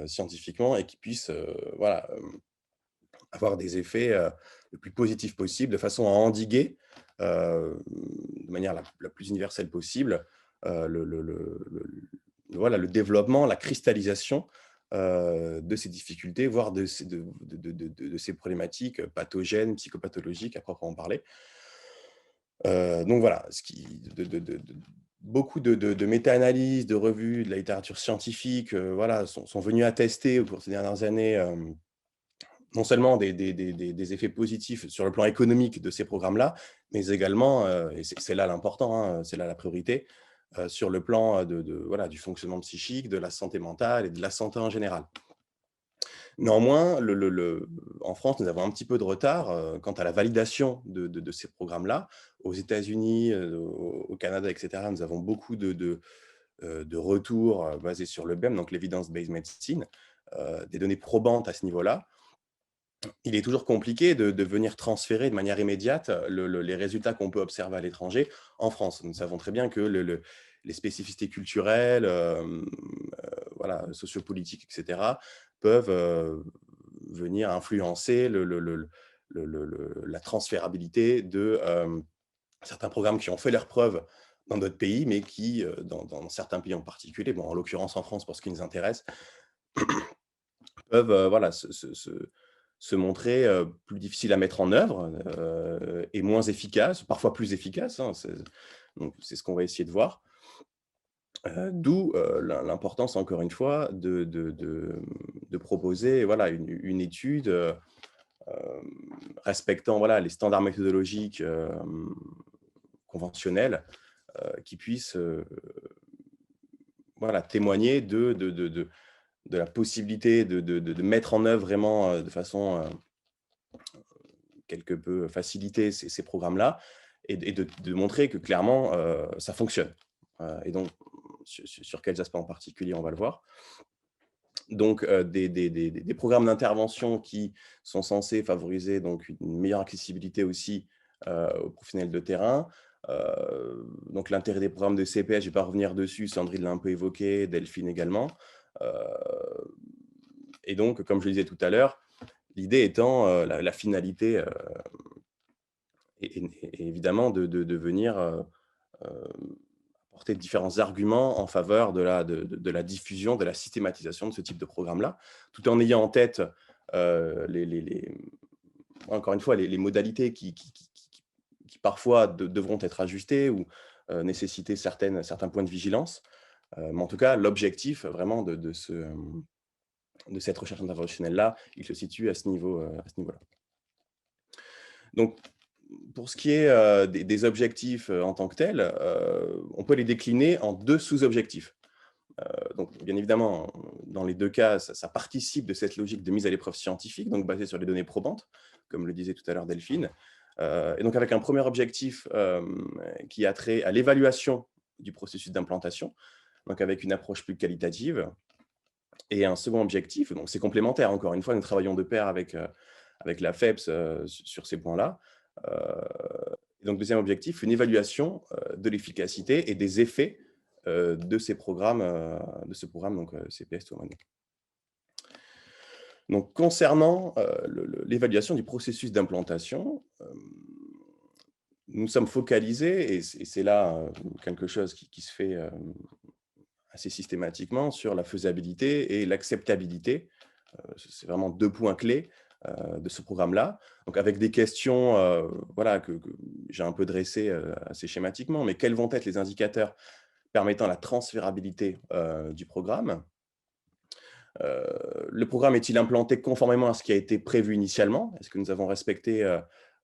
scientifiquement et qui puissent avoir des effets le plus positifs possible, de façon à endiguer de manière la plus universelle possible le développement, la cristallisation de ces difficultés, voire de ces problématiques pathogènes, psychopathologiques à proprement parler. Donc voilà, beaucoup de méta-analyses, de revues, de la littérature scientifique sont venus attester au cours de ces dernières années non seulement des effets positifs sur le plan économique de ces programmes-là, mais également, et c'est là l'important, hein, c'est là la priorité, sur le plan du fonctionnement psychique, de la santé mentale et de la santé en général. Néanmoins, en France, nous avons un petit peu de retard quant à la validation de ces programmes-là. Aux États-Unis, au Canada, etc., nous avons beaucoup de retours basés sur le BEM, donc l'Evidence-Based Medicine, des données probantes à ce niveau-là. Il est toujours compliqué de venir transférer de manière immédiate les résultats qu'on peut observer à l'étranger en France. Nous savons très bien que les spécificités culturelles, sociopolitiques, etc., peuvent venir influencer la transférabilité de certains programmes qui ont fait leurs preuves dans d'autres pays, mais qui, dans certains pays en particulier, en l'occurrence en France pour ce qui nous intéresse, peuvent se montrer plus difficiles à mettre en œuvre et moins efficaces, parfois plus efficaces. Hein, donc, c'est ce qu'on va essayer de voir. D'où l'importance, encore une fois, de proposer une étude respectant les standards méthodologiques conventionnels qui puissent témoigner de la possibilité de mettre en œuvre vraiment de façon quelque peu facilitée ces programmes-là et de montrer que clairement ça fonctionne. Et donc, sur quels aspects en particulier, on va le voir. Donc, des programmes d'intervention qui sont censés favoriser donc, une meilleure accessibilité aussi aux professionnels de terrain. Donc, l'intérêt des programmes de CPS, je ne vais pas revenir dessus, Sandrine l'a un peu évoqué, Delphine également. Et donc, comme je le disais tout à l'heure, l'idée étant la finalité et évidemment de venir apporter différents arguments en faveur de la diffusion, de la systématisation de ce type de programme-là, tout en ayant en tête encore une fois les modalités qui parfois devront être ajustées ou nécessiter certains points de vigilance. Mais en tout cas, l'objectif vraiment de cette recherche interventionnelle-là, il se situe à ce niveau-là. Donc, pour ce qui est des objectifs en tant que tels, on peut les décliner en 2 sous-objectifs. Donc, bien évidemment, dans les 2 cas, ça participe de cette logique de mise à l'épreuve scientifique, donc basée sur les données probantes, comme le disait tout à l'heure Delphine. Et donc, avec un premier objectif qui a trait à l'évaluation du processus d'implantation, donc avec une approche plus qualitative, et un second objectif, donc c'est complémentaire, encore une fois, nous travaillons de pair avec la FEPS sur ces points-là. Et donc, deuxième objectif, une évaluation de l'efficacité et des effets de ces programmes, donc CPS Toi Moi Nous. Donc, concernant l'évaluation du processus d'implantation, nous sommes focalisés, et c'est là quelque chose qui se fait assez systématiquement, sur la faisabilité et l'acceptabilité. C'est vraiment 2 points clés de ce programme-là. Donc, avec des questions voilà, que j'ai un peu dressées assez schématiquement, mais quels vont être les indicateurs permettant la transférabilité du programme? Le programme est-il implanté conformément à ce qui a été prévu initialement? Est-ce que nous avons respecté,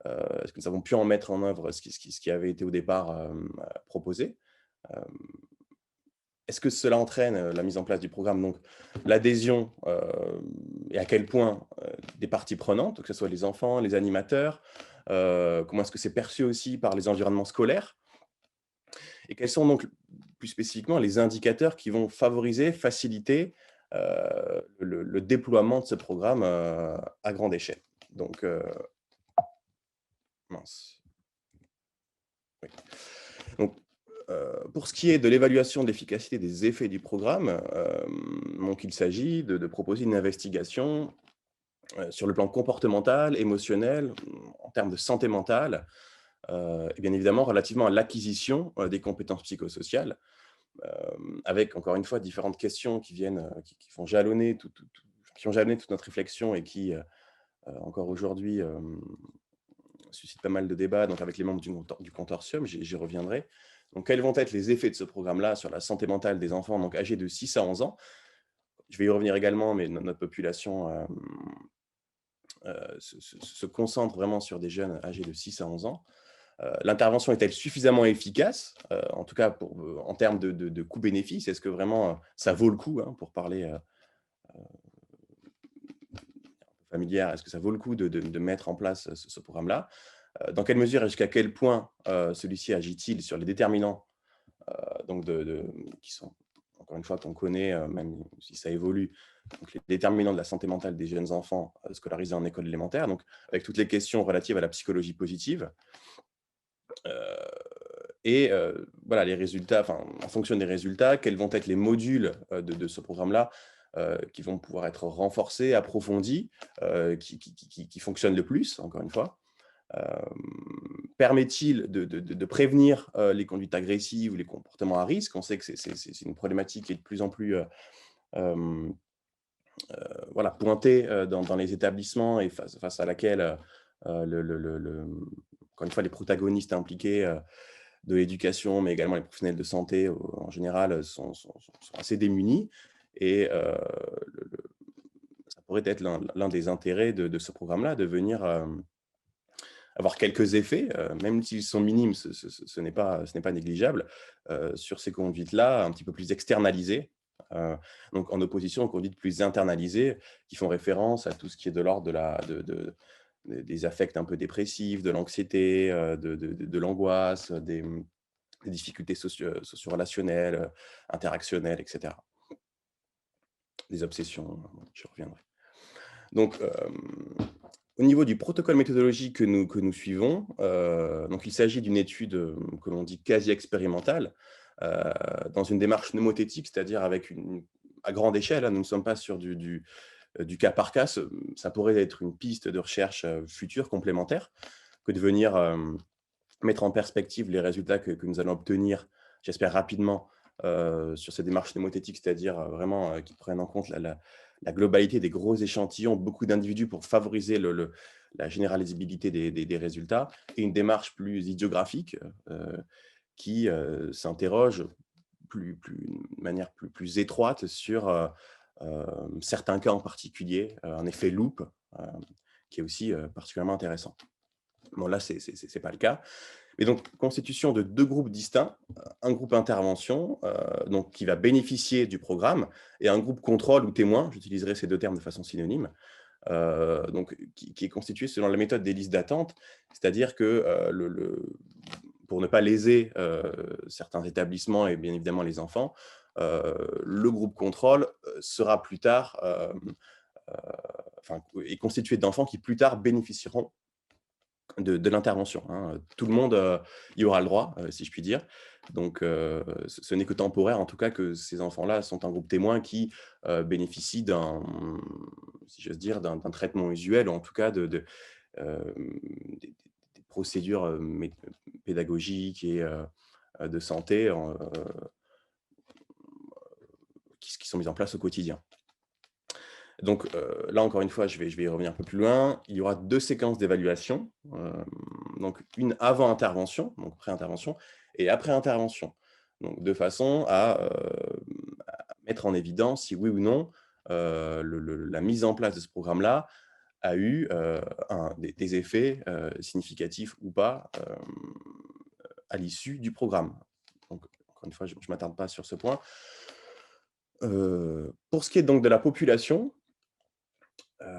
est-ce que nous avons pu en mettre en œuvre ce qui avait été au départ proposé? Est-ce que cela entraîne la mise en place du programme, donc l'adhésion et à quel point des parties prenantes, que ce soit les enfants, les animateurs, comment est-ce que c'est perçu aussi par les environnements scolaires? Et quels sont donc plus spécifiquement les indicateurs qui vont favoriser, faciliter le déploiement de ce programme à grande échelle? Donc, mince. Oui. Donc, pour ce qui est de l'évaluation de l'efficacité des effets du programme, donc il s'agit de proposer une investigation sur le plan comportemental, émotionnel, en termes de santé mentale, et bien évidemment relativement à l'acquisition des compétences psychosociales, avec encore une fois différentes questions qui viennent, qui font jalonner qui ont jalonné toute notre réflexion et qui, encore aujourd'hui, suscitent pas mal de débats, donc avec les membres du consortium, j'y reviendrai. Donc, quels vont être les effets de ce programme-là sur la santé mentale des enfants donc, âgés de 6 à 11 ans? Je vais y revenir également, mais notre population se concentre vraiment sur des jeunes âgés de 6 à 11 ans. L'intervention est-elle suffisamment efficace, en tout cas en termes de coût-bénéfice? Est-ce que vraiment ça vaut le coup, hein, pour parler familière, est-ce que ça vaut le coup de mettre en place ce programme-là? Dans quelle mesure et jusqu'à quel point celui-ci agit-il sur les déterminants donc qui sont, encore une fois, qu'on connaît, même si ça évolue, donc les déterminants de la santé mentale des jeunes enfants scolarisés en école élémentaire, donc avec toutes les questions relatives à la psychologie positive. Et voilà, les résultats, en fonction des résultats, quels vont être les modules de ce programme-là qui vont pouvoir être renforcés, approfondis, qui fonctionnent le plus, encore une fois. Permet-il de prévenir les conduites agressives ou les comportements à risque? On sait que c'est une problématique qui est de plus en plus voilà, pointée dans les établissements et face à laquelle, encore une fois, les protagonistes impliqués de l'éducation, mais également les professionnels de santé en général, sont assez démunis. Et ça pourrait être l'un des intérêts de ce programme-là, de venir avoir quelques effets, même s'ils sont minimes, ce n'est pas négligeable, sur ces conduites-là, un petit peu plus externalisées, donc en opposition aux conduites plus internalisées, qui font référence à tout ce qui est de l'ordre des affects un peu dépressifs, de l'anxiété, de l'angoisse, des difficultés socio-relationnelles, interactionnelles, etc. Des obsessions, j'y reviendrai. Donc, au niveau du protocole méthodologique que nous suivons, donc il s'agit d'une étude que l'on dit quasi expérimentale, dans une démarche mnémothétique, c'est-à-dire à grande échelle, hein, nous ne sommes pas sur du cas par cas. Ça pourrait être une piste de recherche future complémentaire que de venir mettre en perspective les résultats que nous allons obtenir, j'espère rapidement, sur ces démarches mnémothétiques, c'est-à-dire vraiment qui prennent en compte la globalité des gros échantillons, beaucoup d'individus pour favoriser la généralisabilité des résultats, et une démarche plus idiographique qui s'interroge de manière plus étroite sur certains cas en particulier, un effet loupe qui est aussi particulièrement intéressant. Bon, là, ce n'est pas le cas. Mais donc, constitution de 2 groupes distincts, un groupe intervention, donc qui va bénéficier du programme, et un groupe contrôle ou témoin, j'utiliserai ces 2 termes de façon synonyme, donc qui est constitué selon la méthode des listes d'attente, c'est-à-dire que, pour ne pas léser, certains établissements et bien évidemment les enfants, le groupe contrôle, sera plus tard, enfin, est constitué d'enfants qui plus tard bénéficieront de l'intervention, hein. Tout le monde y aura le droit, si je puis dire. Donc, ce n'est que temporaire, en tout cas, que ces enfants-là sont un groupe témoin qui bénéficie si j'ose dire, d'un traitement usuel, ou en tout cas des procédures pédagogiques et de santé qui sont mises en place au quotidien. Donc là, encore une fois, je vais y revenir un peu plus loin. Il y aura 2 séquences d'évaluation, donc une avant intervention, donc pré-intervention, et après intervention. Donc de façon à mettre en évidence si oui ou non la mise en place de ce programme-là a eu des effets significatifs ou pas à l'issue du programme. Donc encore une fois, je ne m'attarde pas sur ce point. Pour ce qui est donc de la population,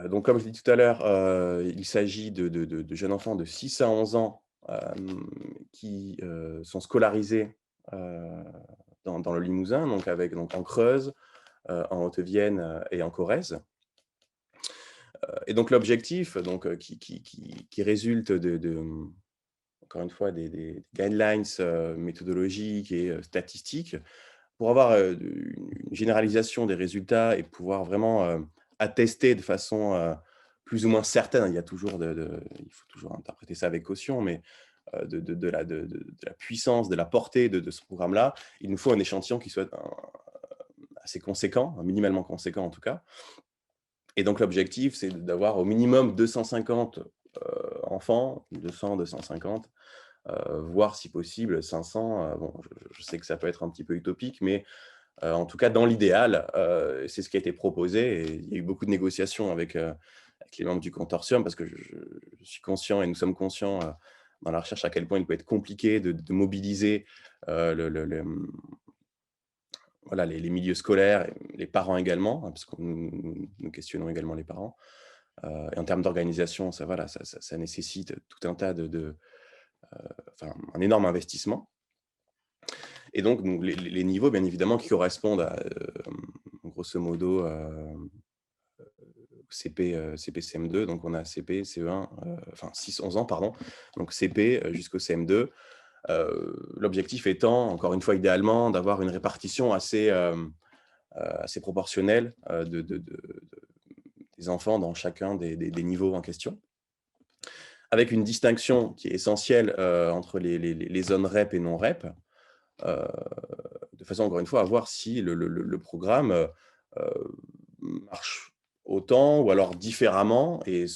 donc comme je l'ai dit tout à l'heure, il s'agit de jeunes enfants de 6 à 11 ans qui sont scolarisés dans le Limousin, donc en Creuse, en Haute-Vienne et en Corrèze. Et donc l'objectif qui résulte encore une fois des guidelines méthodologiques et statistiques, pour avoir une généralisation des résultats et pouvoir vraiment attester de façon plus ou moins certaine, il faut toujours interpréter ça avec caution, mais de la puissance, de la portée de ce programme-là, il nous faut un échantillon qui soit assez conséquent, minimalement conséquent en tout cas. Et donc l'objectif, c'est d'avoir au minimum 250 enfants, 200, 250, voire si possible 500. Bon, je sais que ça peut être un petit peu utopique, mais en tout cas, dans l'idéal, c'est ce qui a été proposé. Et il y a eu beaucoup de négociations avec les membres du consortium, parce que je suis conscient et nous sommes conscients dans la recherche à quel point il peut être compliqué de mobiliser voilà, les milieux scolaires, les parents également, hein, parce que nous questionnons également les parents. Et en termes d'organisation, ça nécessite tout un tas un énorme investissement. Et donc les niveaux, bien évidemment, qui correspondent à, grosso modo, CP, CM2. Donc, on a CP, CE1, enfin 6-11 ans, pardon. Donc, CP jusqu'au CM2. L'objectif étant, encore une fois, idéalement, d'avoir une répartition assez proportionnelle des enfants dans chacun des niveaux en question, avec une distinction qui est essentielle entre les zones REP et non REP, de façon, encore une fois, à voir si le programme marche autant ou alors différemment, et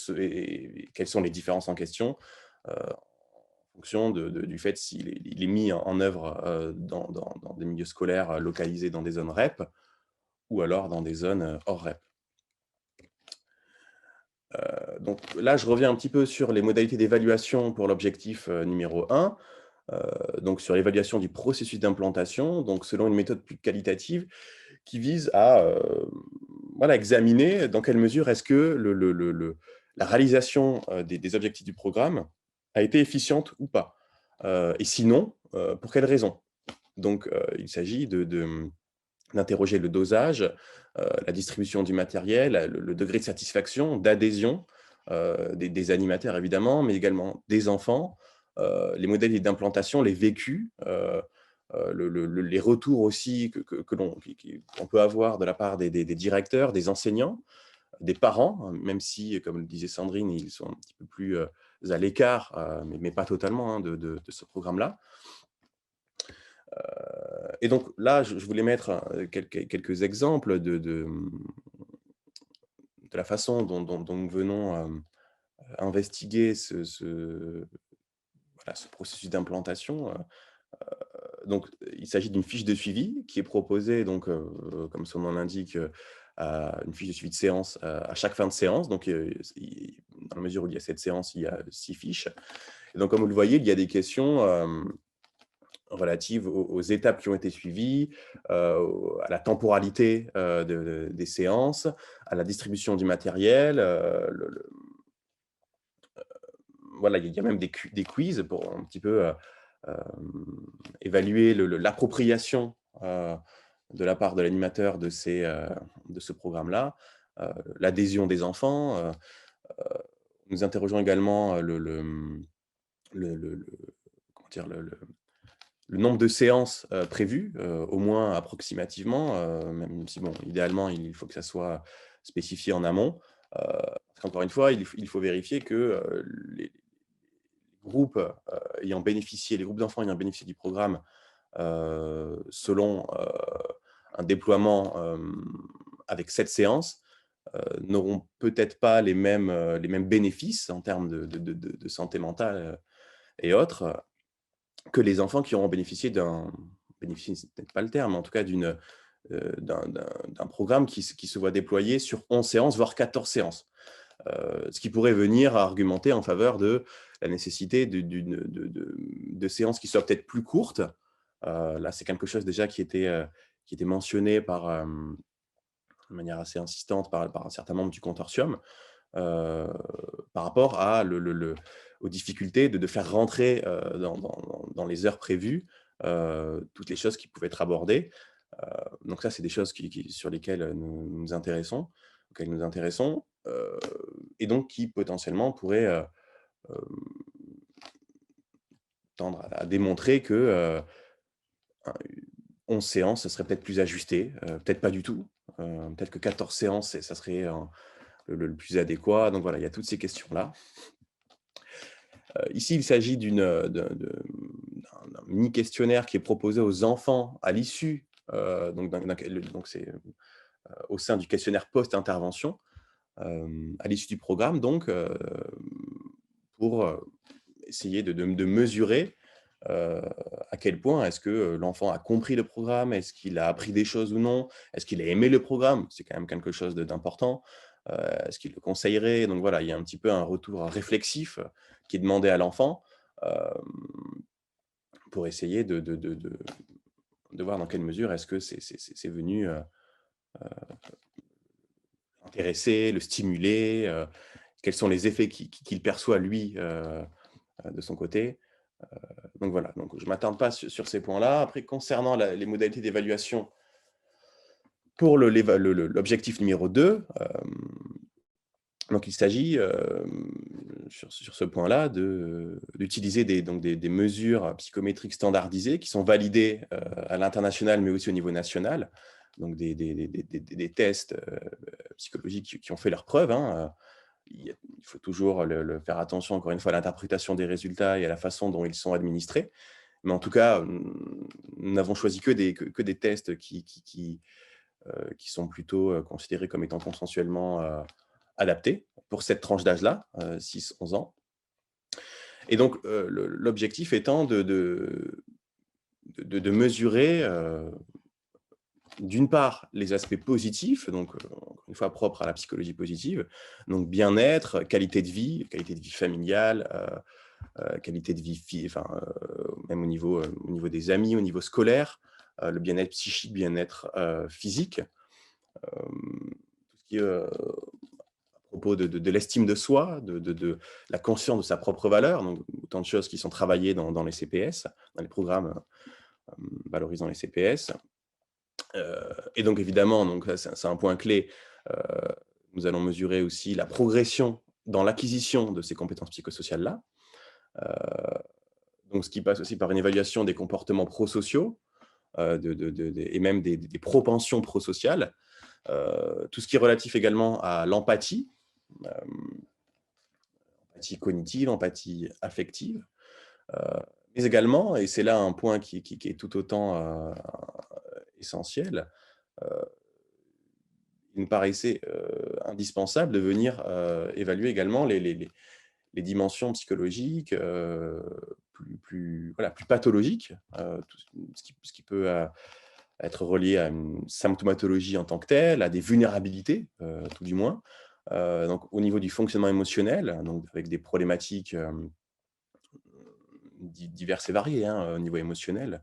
quelles sont les différences en question en fonction du fait s'il est mis en œuvre dans des milieux scolaires localisés dans des zones REP ou alors dans des zones hors REP. Donc là, je reviens un petit peu sur les modalités d'évaluation pour l'objectif numéro 1, donc sur l'évaluation du processus d'implantation, donc selon une méthode plus qualitative qui vise à examiner dans quelle mesure est-ce que la réalisation des objectifs du programme a été efficiente ou pas. Et sinon, pour quelles raisons. Donc, il s'agit d'interroger le dosage, la distribution du matériel, le degré de satisfaction, d'adhésion des animateurs, évidemment, mais également des enfants, les modèles d'implantation, les vécus, les retours aussi qu'on peut avoir de la part des directeurs, des enseignants, des parents, même si, comme le disait Sandrine, ils sont un petit peu plus à l'écart, mais pas totalement, hein, de ce programme-là. Et donc là, je voulais mettre quelques exemples de la façon dont nous venons investiguer ce processus d'implantation. Donc, il s'agit d'une fiche de suivi qui est proposée, donc, comme son nom l'indique, une fiche de suivi de séance à chaque fin de séance. Donc, dans la mesure où il y a 7 séances, il y a 6 fiches. Et donc, comme vous le voyez, il y a des questions relatives aux étapes qui ont été suivies, à la temporalité des séances, à la distribution du matériel. Voilà, il y a même des quiz pour un petit peu évaluer l'appropriation de la part de l'animateur de ce programme-là, l'adhésion des enfants. Nous interrogeons également comment dire, le nombre de séances prévues, au moins approximativement, même si, bon, idéalement, il faut que ça soit spécifié en amont. Parce qu'encore une fois, il faut vérifier que les groupes ayant bénéficié, les groupes d'enfants ayant bénéficié du programme selon un déploiement avec 7 séances, n'auront peut-être pas les mêmes bénéfices en termes de santé mentale et autres que les enfants qui auront bénéficié bénéficié, c'est peut-être pas le terme, mais en tout cas d'un programme qui se voit déployer sur 11 séances, voire 14 séances. Ce qui pourrait venir à argumenter en faveur de la nécessité de séances qui soient peut-être plus courtes. Là, c'est quelque chose déjà qui était mentionné de manière assez insistante par un certain nombre du consortium, par rapport aux difficultés de faire rentrer dans les heures prévues toutes les choses qui pouvaient être abordées. Donc ça, c'est des choses sur lesquelles nous nous intéressons, et donc qui potentiellement pourraient tendre à démontrer que 11 séances, ce serait peut-être plus ajusté, peut-être pas du tout. Peut-être que 14 séances, ça serait le plus adéquat. Donc voilà, il y a toutes ces questions-là. Ici, il s'agit d'un mini-questionnaire qui est proposé aux enfants à l'issue, donc c'est au sein du questionnaire post-intervention, à l'issue du programme, donc, pour essayer de mesurer à quel point est-ce que l'enfant a compris le programme, est-ce qu'il a appris des choses ou non, est-ce qu'il a aimé le programme, c'est quand même quelque chose d'important, est-ce qu'il le conseillerait. Donc voilà, il y a un petit peu un retour réflexif qui est demandé à l'enfant pour essayer de voir dans quelle mesure est-ce que c'est venu intéresser, le stimuler, quels sont les effets qu'il perçoit lui de son côté. Donc voilà, donc je ne m'attarde pas sur ces points-là. Après, concernant les modalités d'évaluation pour l'objectif numéro 2, donc il s'agit sur ce point-là d'utiliser des mesures psychométriques standardisées qui sont validées à l'international, mais aussi au niveau national. Donc des tests psychologiques qui ont fait leurs preuves. Il faut toujours faire attention, encore une fois, à l'interprétation des résultats et à la façon dont ils sont administrés. Mais en tout cas, nous n'avons choisi que des tests qui sont plutôt considérés comme étant consensuellement adaptés pour cette tranche d'âge-là, 6-11 ans. Et donc, l'objectif étant de mesurer, d'une part, les aspects positifs, donc encore une fois propres à la psychologie positive, donc bien-être, qualité de vie familiale, qualité de vie, même au niveau des amis, au niveau scolaire, le bien-être psychique, bien-être physique, tout ce qui est à propos de l'estime de soi, de la conscience de sa propre valeur, donc autant de choses qui sont travaillées dans les CPS, dans les programmes valorisant les CPS. Et donc évidemment, donc c'est un point clé, nous allons mesurer aussi la progression dans l'acquisition de ces compétences psychosociales-là. Donc ce qui passe aussi par une évaluation des comportements prosociaux et même des propensions prosociales. Tout ce qui est relatif également à l'empathie, empathie cognitive, empathie affective, mais également, et c'est là un point qui est tout autant essentiel, il me paraissait indispensable de venir évaluer également les dimensions psychologiques plus pathologiques, ce qui peut être relié à une symptomatologie en tant que telle, à des vulnérabilités, tout du moins, Donc au niveau du fonctionnement émotionnel, donc avec des problématiques diverses et variées, hein, au niveau émotionnel.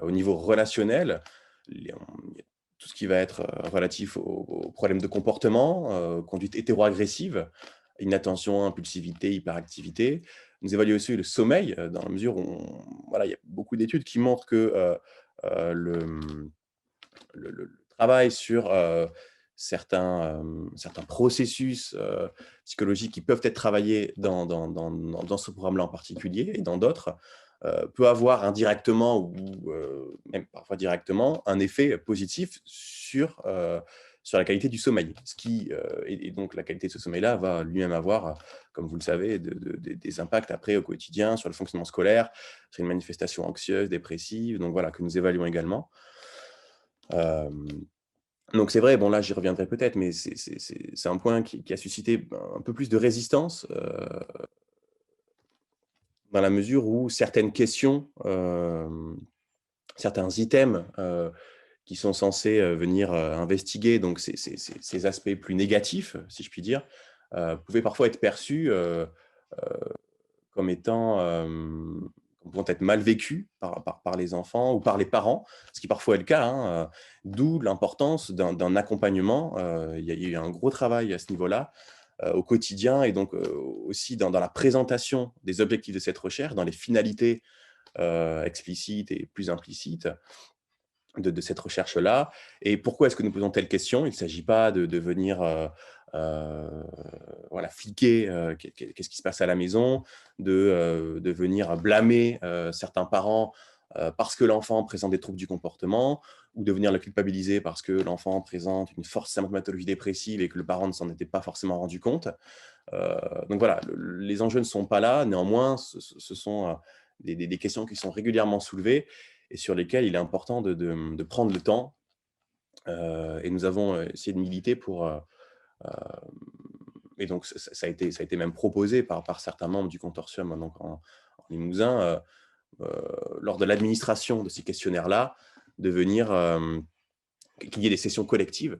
Au niveau relationnel, il y a tout ce qui va être relatif aux problèmes de comportement, conduite hétéro-agressive, inattention, impulsivité, hyperactivité. Nous évaluons aussi le sommeil, dans la mesure où voilà, il y a beaucoup d'études qui montrent que le travail sur certains processus psychologiques qui peuvent être travaillés dans ce programme-là en particulier et dans d'autres, peut avoir indirectement ou même parfois directement un effet positif sur la qualité du sommeil. Et donc la qualité de ce sommeil-là va lui-même avoir, comme vous le savez, des impacts après au quotidien sur le fonctionnement scolaire, sur une manifestation anxieuse, dépressive, donc voilà, que nous évaluons également. Donc c'est vrai, bon là j'y reviendrai peut-être, mais c'est un point qui a suscité un peu plus de résistance, dans la mesure où certaines questions, certains items, qui sont censés, venir, investiguer donc ces aspects plus négatifs, si je puis dire, pouvaient parfois être perçus, comme étant, pouvant être mal vécus par les enfants ou par les parents, ce qui parfois est le cas, hein, d'où l'importance d'un accompagnement. Il y a eu un gros travail à ce niveau-là, au quotidien et donc aussi dans la présentation des objectifs de cette recherche, dans les finalités explicites et plus implicites de cette recherche-là. Et pourquoi est-ce que nous posons telle question? Il ne s'agit pas de venir voilà, fliquer qu'est-ce qui se passe à la maison, de venir blâmer certains parents parce que l'enfant présente des troubles du comportement, ou de venir le culpabiliser parce que l'enfant présente une forte symptomatologie dépressive et que le parent ne s'en était pas forcément rendu compte. Donc voilà, les enjeux ne sont pas là. Néanmoins, ce sont des questions qui sont régulièrement soulevées et sur lesquelles il est important de prendre le temps. Et nous avons essayé de militer pour... et donc, ça a été même proposé par certains membres du consortium donc en Limousin, lors de l'administration de ces questionnaires-là, de venir qu'il y ait des sessions collectives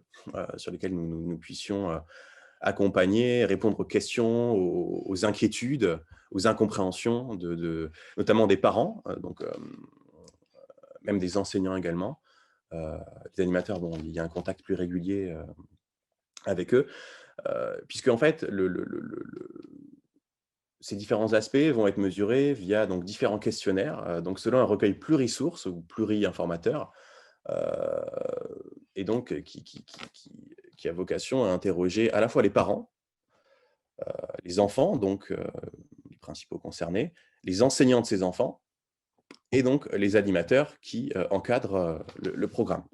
sur lesquelles nous puissions accompagner, répondre aux questions, aux inquiétudes, aux incompréhensions, notamment des parents, donc même des enseignants également. Les animateurs, bon, il y a un contact plus régulier avec eux, puisque en fait, ces différents aspects vont être mesurés via donc, différents questionnaires, donc selon un recueil plurisource ou pluri-informateur, et donc qui a vocation à interroger à la fois les parents, les enfants, donc les principaux concernés, les enseignants de ces enfants, et donc les animateurs qui encadrent le programme.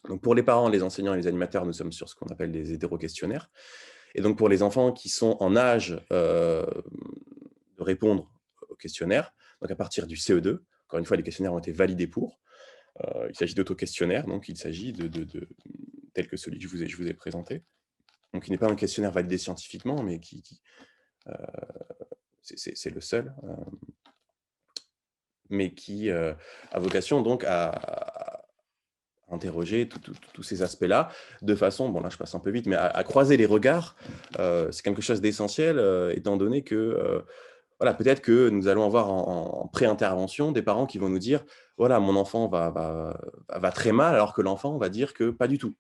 Donc pour les parents, les enseignants et les animateurs, nous sommes sur ce qu'on appelle les hétéro-questionnaires. Et donc pour les enfants qui sont en âge de répondre au questionnaire, donc à partir du CE2, encore une fois, les questionnaires ont été validés pour. Il s'agit d'auto-questionnaires, donc il s'agit tel que celui que je vous ai présenté. Donc il n'est pas un questionnaire validé scientifiquement, mais c'est le seul, mais qui a vocation donc à interroger tous ces aspects-là, de façon, bon là je passe un peu vite, mais à croiser les regards. C'est quelque chose d'essentiel, étant donné que voilà, peut-être que nous allons avoir en pré-intervention des parents qui vont nous dire « Voilà, mon enfant va très mal », alors que l'enfant va dire que pas du tout.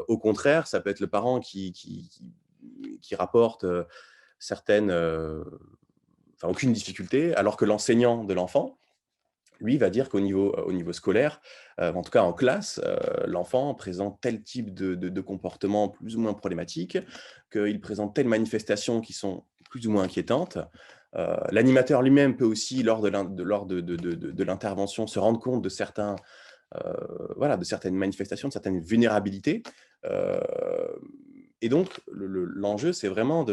Au contraire, ça peut être le parent qui rapporte aucune difficulté, alors que l'enseignant de l'enfant, lui, va dire qu'au niveau scolaire, en tout cas en classe, l'enfant présente tel type de comportement plus ou moins problématique, qu'il présente telles manifestations qui sont plus ou moins inquiétantes. L'animateur lui-même peut aussi, lors de l'intervention, se rendre compte de certaines manifestations, de certaines vulnérabilités. Et donc, l'enjeu, c'est vraiment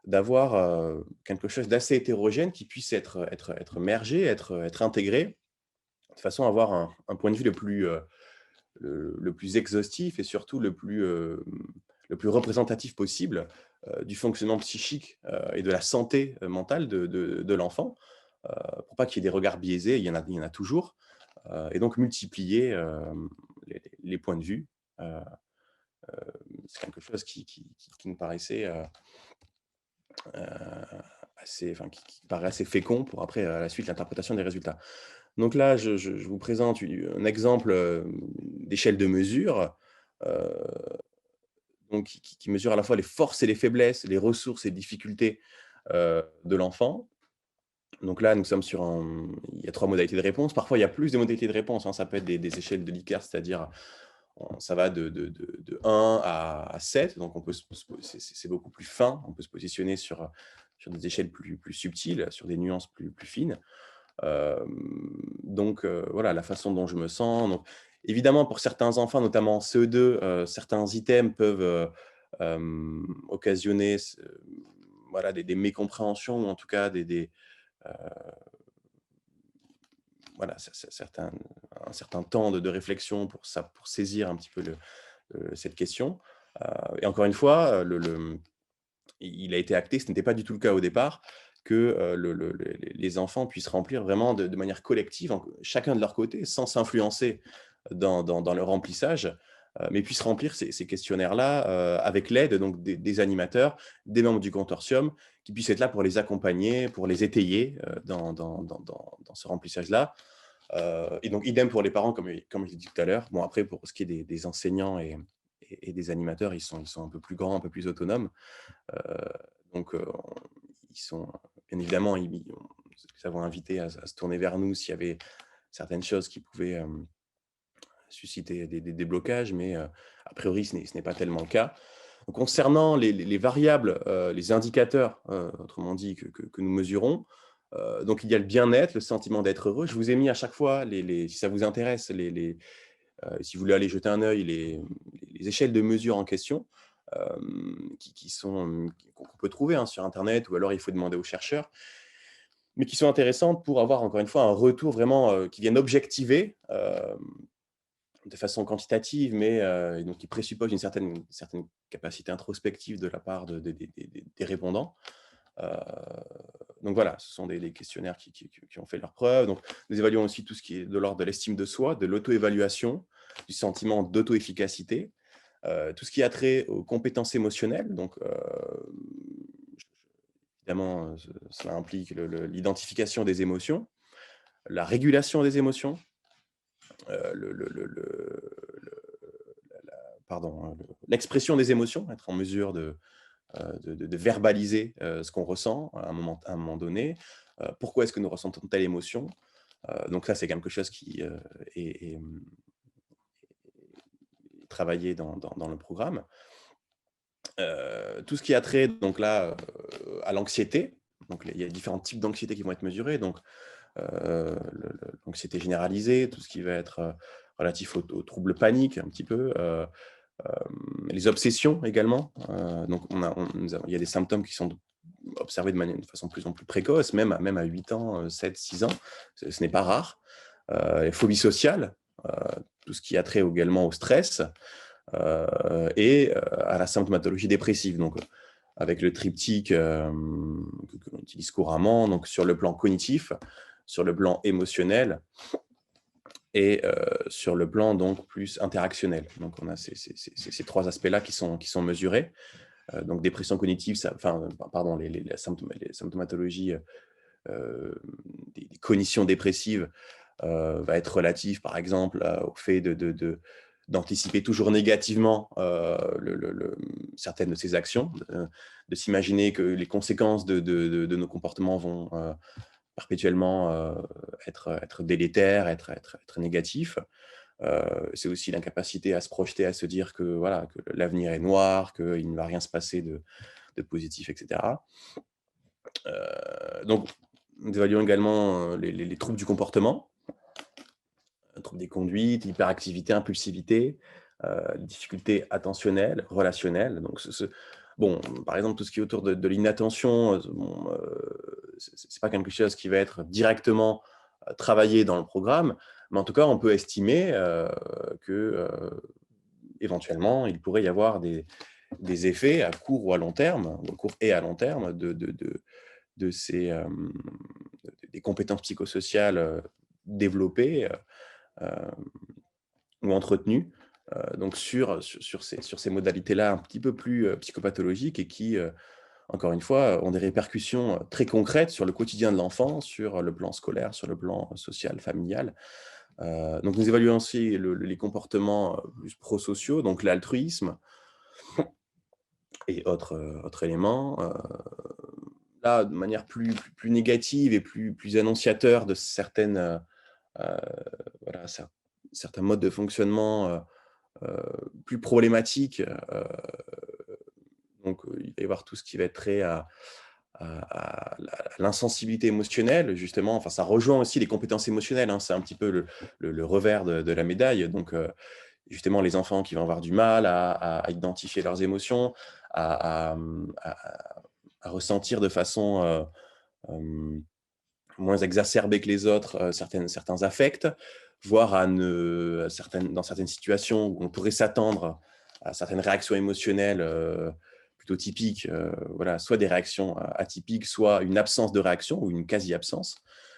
d'avoir quelque chose d'assez hétérogène qui puisse être mergé, être intégré, de façon à avoir un point de vue le plus exhaustif et surtout le plus représentatif possible du fonctionnement psychique et de la santé mentale de l'enfant, pour pas qu'il y ait des regards biaisés, il y en a toujours, et donc multiplier les points de vue c'est quelque chose qui nous paraissait qui paraît assez fécond pour après, à la suite, l'interprétation des résultats. Donc là, je vous présente un exemple d'échelle de mesure euh, donc qui mesure à la fois les forces et les faiblesses, les ressources et les difficultés de l'enfant. Donc là, nous sommes il y a 3 modalités de réponse. Parfois, il y a plus de modalités de réponse, hein. Ça peut être des échelles de Likert, c'est-à-dire ça va de 1 à 7. Donc, c'est beaucoup plus fin. On peut se positionner sur des échelles plus subtiles, sur des nuances plus fines. Donc, voilà la façon dont je me sens. Donc, évidemment, pour certains enfants, notamment en CE2, certains items peuvent occasionner voilà, des mécompréhensions, ou en tout cas euh, voilà, un certain temps de réflexion pour saisir un petit peu cette question. Et encore une fois, il a été acté, ce n'était pas du tout le cas au départ, que les enfants puissent remplir vraiment de manière collective, chacun de leur côté, sans s'influencer dans le remplissage, mais puissent remplir ces questionnaires-là avec l'aide donc des animateurs, des membres du consortium, qui puissent être là pour les accompagner, pour les étayer dans ce remplissage-là. Et donc, idem pour les parents, comme je l'ai dit tout à l'heure. Bon, après, pour ce qui est des enseignants et des animateurs, ils sont un peu plus grands, un peu plus autonomes. Donc, ils sont, bien évidemment, ils nous avons invité à se tourner vers nous s'il y avait certaines choses qui pouvaient susciter des blocages, mais a priori, ce n'est pas tellement le cas. Donc, concernant les variables, les indicateurs, autrement dit, que nous mesurons, donc il y a le bien-être, le sentiment d'être heureux. Je vous ai mis à chaque fois, si ça vous intéresse, si vous voulez aller jeter un œil, les échelles de mesure en question, qu'on peut trouver sur Internet, ou alors il faut demander aux chercheurs, mais qui sont intéressantes pour avoir, encore une fois, un retour vraiment qui vienne objectiver de façon quantitative, mais donc qui présuppose une certaine capacité introspective de la part des répondants. Donc voilà, ce sont des questionnaires qui ont fait leurs preuves. Donc, nous évaluons aussi tout ce qui est de l'ordre de l'estime de soi, de l'auto-évaluation, du sentiment d'auto-efficacité, tout ce qui a trait aux compétences émotionnelles. Donc, évidemment, cela implique l'identification des émotions, la régulation des émotions, l'expression des émotions, être en mesure de verbaliser ce qu'on ressent à un moment donné. Pourquoi est-ce que nous ressentons telle émotion? Donc ça, c'est quelque chose qui est travaillé dans le programme. Tout ce qui a trait donc là à l'anxiété. Donc il y a différents types d'anxiété qui vont être mesurés. Donc l'anxiété généralisée, tout ce qui va être relatif aux troubles paniques un petit peu. Les obsessions également. Donc, il y a des symptômes qui sont observés de façon de plus en plus précoce, même à 8 ans, 7, 6 ans. Ce n'est pas rare. Les phobies sociales, tout ce qui a trait également au stress et à la symptomatologie dépressive. Donc, avec le triptyque que l'on utilise couramment, donc sur le plan cognitif, sur le plan émotionnel et sur le plan donc plus interactionnel. Donc on a ces 3 aspects-là qui sont mesurés. Donc dépression cognitive, la symptomatologie des cognitions dépressives va être relative, par exemple, au fait d'anticiper toujours négativement certaines de ces actions, de s'imaginer que les conséquences de nos comportements vont perpétuellement être délétères, être négatifs. C'est aussi l'incapacité à se projeter, à se dire que, voilà, que l'avenir est noir, qu'il ne va rien se passer de positif, etc. Donc, nous évaluons également les troubles du comportement, troubles des conduites, hyperactivité, impulsivité, difficultés attentionnelles, relationnelles. Donc, bon, par exemple, tout ce qui est autour de l'inattention, c'est pas quelque chose qui va être directement travaillé dans le programme, mais en tout cas, on peut estimer que éventuellement, il pourrait y avoir des effets à court ou à long terme, à court et à long terme, de des compétences psychosociales développées ou entretenues donc sur ces modalités-là un petit peu plus psychopathologiques et qui, encore une fois, ont des répercussions très concrètes sur le quotidien de l'enfant, sur le plan scolaire, sur le plan social, familial. Donc nous évaluons aussi les comportements plus prosociaux, donc l'altruisme et autres éléments. Là, de manière plus négative et plus annonciateur de certaines, voilà, certains modes de fonctionnement plus problématiques. Donc, il va y avoir tout ce qui va être trait à l'insensibilité émotionnelle, justement. Enfin, ça rejoint aussi les compétences émotionnelles, hein. C'est un petit peu le revers de la médaille. Donc, justement, les enfants qui vont avoir du mal à identifier leurs émotions, à ressentir de façon moins exacerbée que les autres certains affects, voire dans certaines situations où on pourrait s'attendre à certaines réactions émotionnelles plutôt typiques, voilà, soit des réactions atypiques, soit une absence de réaction ou une quasi-absence,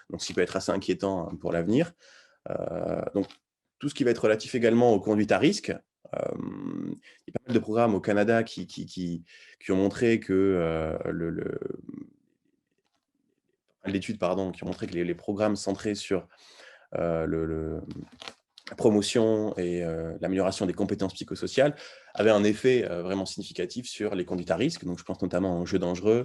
donc ce qui peut être assez inquiétant pour l'avenir. Donc, tout ce qui va être relatif également aux conduites à risque. Il y a pas mal de programmes au Canada qui ont montré que l'étude, pardon, qui ont montré que les programmes centrés sur la promotion et l'amélioration des compétences psychosociales avaient un effet vraiment significatif sur les conduites à risque. Donc, je pense notamment aux jeux dangereux,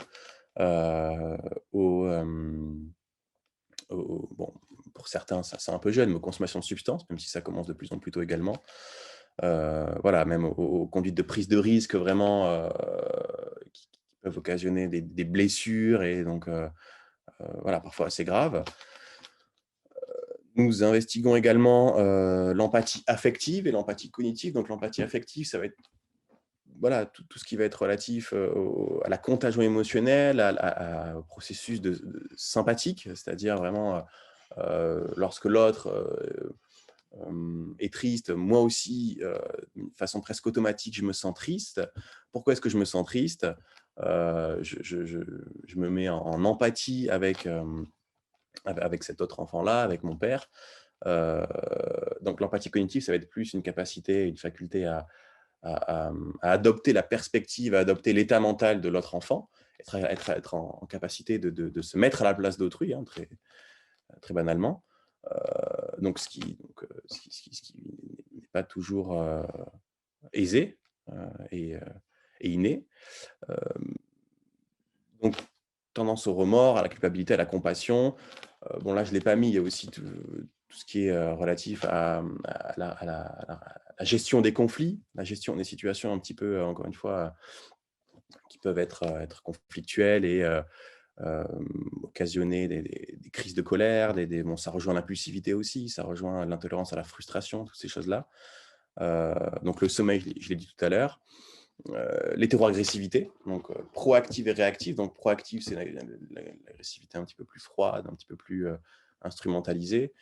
bon, pour certains, ça c'est un peu jeune, mais aux consommations de substances, même si ça commence de plus en plus tôt également. Voilà, même aux conduites de prise de risque vraiment qui peuvent occasionner des blessures et donc voilà, parfois assez graves. Nous investiguons également l'empathie affective et l'empathie cognitive. Donc l'empathie affective, ça va être voilà, tout ce qui va être relatif à la contagion émotionnelle, au processus sympathique, c'est-à-dire vraiment lorsque l'autre est triste, moi aussi, d'une façon presque automatique, je me sens triste. Pourquoi est-ce que je me sens triste? Je me mets en empathie avec cet autre enfant-là, avec mon père. Donc l'empathie cognitive, ça va être plus une capacité, une faculté à adopter la perspective, à adopter l'état mental de l'autre enfant, être en capacité de se mettre à la place d'autrui, hein, très, très banalement. Donc ce qui n'est pas toujours aisé et inné. Donc, tendance au remords, à la culpabilité, à la compassion. Bon, là, je ne l'ai pas mis. Il y a aussi tout ce qui est relatif à la gestion des conflits, la gestion des situations un petit peu, encore une fois, qui peuvent être conflictuelles et occasionner des crises de colère. Bon, ça rejoint l'impulsivité aussi, ça rejoint l'intolérance à la frustration, toutes ces choses-là. Donc, le sommeil, je l'ai dit tout à l'heure. L'hétéroagressivité, donc proactive et réactive. Donc proactive, c'est l'agressivité un petit peu plus froide, un petit peu plus instrumentalisée,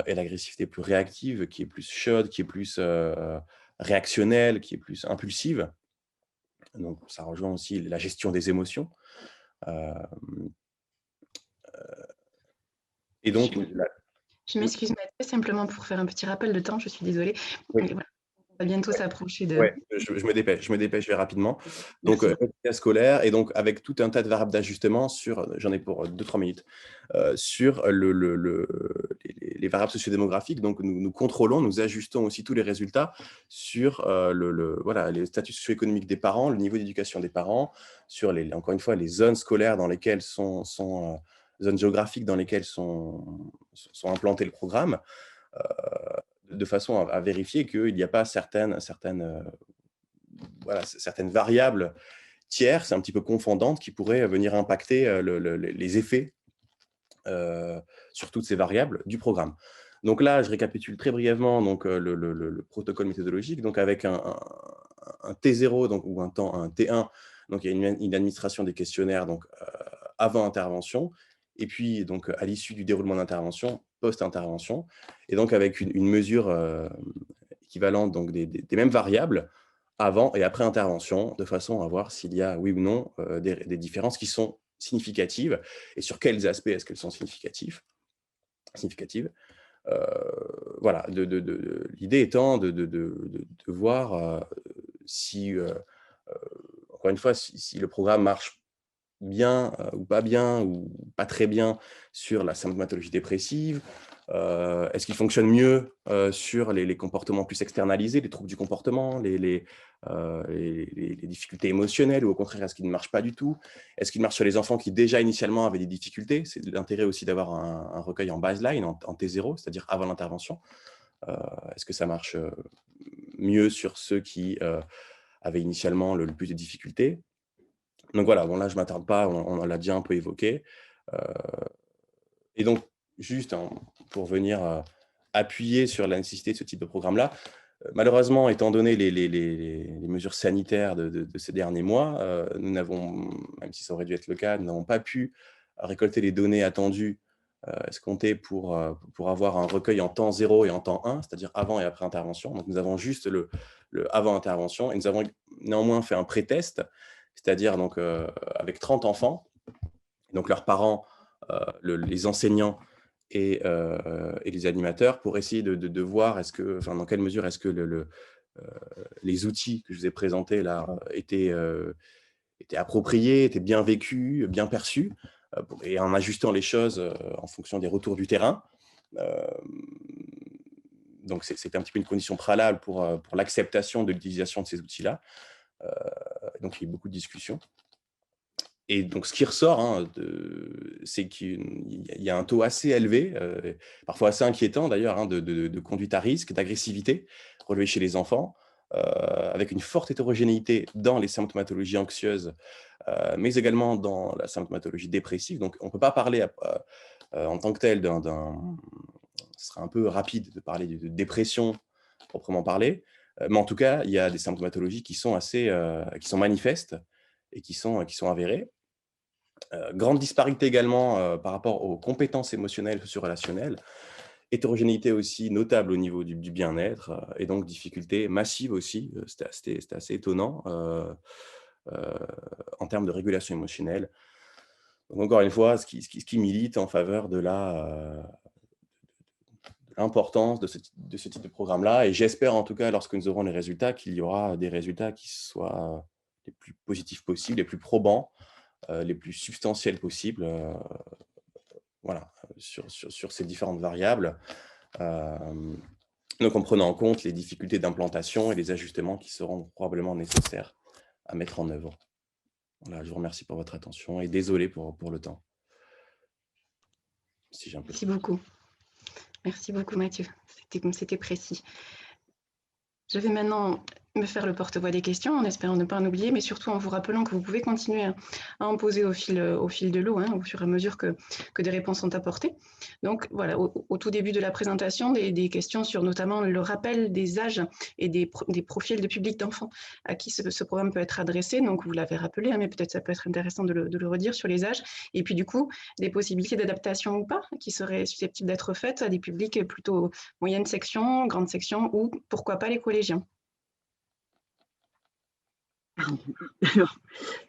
et l'agressivité plus réactive, qui est plus chaude, qui est plus réactionnelle, qui est plus impulsive. Donc ça rejoint aussi la gestion des émotions. Et donc... Je m'excuse Mathieu, simplement pour faire un petit rappel de temps, je suis désolée. Oui. Voilà. On va bientôt s'approcher de... Oui, je me dépêche, je vais rapidement. Donc, résultats scolaires, et donc avec tout un tas de variables d'ajustement sur, j'en ai pour 2-3 minutes, sur les variables sociodémographiques. Donc, nous contrôlons, nous ajustons aussi tous les résultats sur voilà, les statuts socio-économiques des parents, le niveau d'éducation des parents, sur, encore une fois, les zones scolaires dans lesquelles zones géographiques dans lesquelles sont implantés le programme, de façon à vérifier qu'il n'y a pas certaines variables tierces, un petit peu confondantes, qui pourraient venir impacter les effets sur toutes ces variables du programme. Donc là, je récapitule très brièvement donc, le protocole méthodologique, donc avec un T0 donc, ou un T1, donc il y a une administration des questionnaires donc, avant intervention, et puis donc, à l'issue du déroulement d'intervention, post-intervention, et donc avec une mesure équivalente donc, des mêmes variables avant et après intervention, de façon à voir s'il y a, oui ou non, des différences qui sont significatives, et sur quels aspects est-ce qu'elles sont significatives. voilà, l'idée étant de voir si, encore une fois, si le programme marche bien ou pas très bien sur la symptomatologie dépressive. Est-ce qu'il fonctionne mieux sur les comportements plus externalisés, les troubles du comportement, les difficultés émotionnelles, ou au contraire, est-ce qu'il ne marche pas du tout? Est-ce qu'il marche sur les enfants qui déjà initialement avaient des difficultés? C'est l'intérêt aussi d'avoir un recueil en baseline, en T0, c'est-à-dire avant l'intervention. Est-ce que ça marche mieux sur ceux qui avaient initialement le plus de difficultés? Donc voilà, bon là, je ne m'attarde pas, on l'a déjà un peu évoqué. Et donc, juste pour venir appuyer sur la nécessité de ce type de programme-là, malheureusement, étant donné les mesures sanitaires de ces derniers mois, nous n'avons, même si ça aurait dû être le cas, nous n'avons pas pu récolter les données attendues, escomptées pour avoir un recueil en temps 0 et en temps 1, c'est-à-dire avant et après intervention. Donc, nous avons juste le avant intervention, et nous avons néanmoins fait un pré-test, c'est-à-dire donc avec 30 enfants, donc leurs parents, les enseignants et les animateurs, pour essayer de voir dans quelle mesure est-ce que les outils que je vous ai présentés là étaient appropriés, étaient bien vécus, bien perçus, et en ajustant les choses en fonction des retours du terrain. Donc, c'était un petit peu une condition préalable pour l'acceptation de l'utilisation de ces outils-là. Donc, il y a eu beaucoup de discussions. Et donc, ce qui ressort, c'est qu'il y a un taux assez élevé, parfois assez inquiétant d'ailleurs, de conduite à risque, d'agressivité relevée chez les enfants, avec une forte hétérogénéité dans les symptomatologies anxieuses, mais également dans la symptomatologie dépressive. Donc, on ne peut pas parler en tant que tel ce serait un peu rapide de parler de dépression proprement parler, mais en tout cas, il y a des symptomatologies qui sont qui sont manifestes et qui sont avérées. Grande disparité également par rapport aux compétences émotionnelles, socio-relationnelles. Hétérogénéité aussi notable au niveau du bien-être, et donc difficulté massive aussi, c'était assez étonnant en termes de régulation émotionnelle. Donc encore une fois, ce qui milite en faveur de l'importance de ce type de programme-là, et j'espère en tout cas, lorsque nous aurons les résultats, qu'il y aura des résultats qui soient les plus positifs possibles, les plus probants, les plus substantiels possibles, voilà, sur ces différentes variables, donc en prenant en compte les difficultés d'implantation et les ajustements qui seront probablement nécessaires à mettre en œuvre. Voilà, je vous remercie pour votre attention et désolé pour le temps. Si j'ai un peu... Merci beaucoup. Merci beaucoup, Mathieu. C'était précis. Je vais maintenant me faire le porte-voix des questions en espérant ne pas en oublier, mais surtout en vous rappelant que vous pouvez continuer à en poser au fil de l'eau, au fur et à mesure que des réponses sont apportées. Donc voilà, au tout début de la présentation, des questions sur notamment le rappel des âges et des profils de public d'enfants à qui ce programme peut être adressé. Donc vous l'avez rappelé, mais peut-être ça peut être intéressant de le redire sur les âges. Et puis du coup, des possibilités d'adaptation ou pas qui seraient susceptibles d'être faites à des publics plutôt moyenne section, grande section, ou pourquoi pas les collégiens.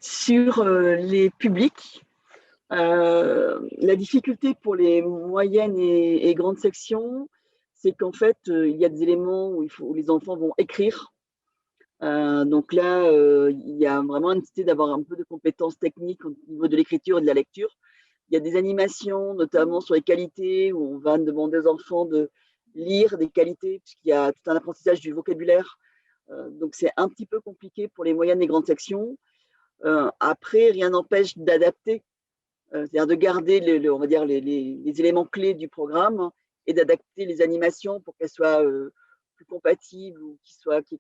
Sur les publics, la difficulté pour les moyennes et grandes sections, c'est qu'en fait, il y a des éléments où les enfants vont écrire. Donc là, il y a vraiment une nécessité d'avoir un peu de compétences techniques au niveau de l'écriture et de la lecture. Il y a des animations, notamment sur les qualités, où on va demander aux enfants de lire des qualités, puisqu'il y a tout un apprentissage du vocabulaire. Donc, c'est un petit peu compliqué pour les moyennes et grandes sections. Après, rien n'empêche d'adapter, c'est-à-dire de garder on va dire les éléments clés du programme et d'adapter les animations pour qu'elles soient plus compatibles ou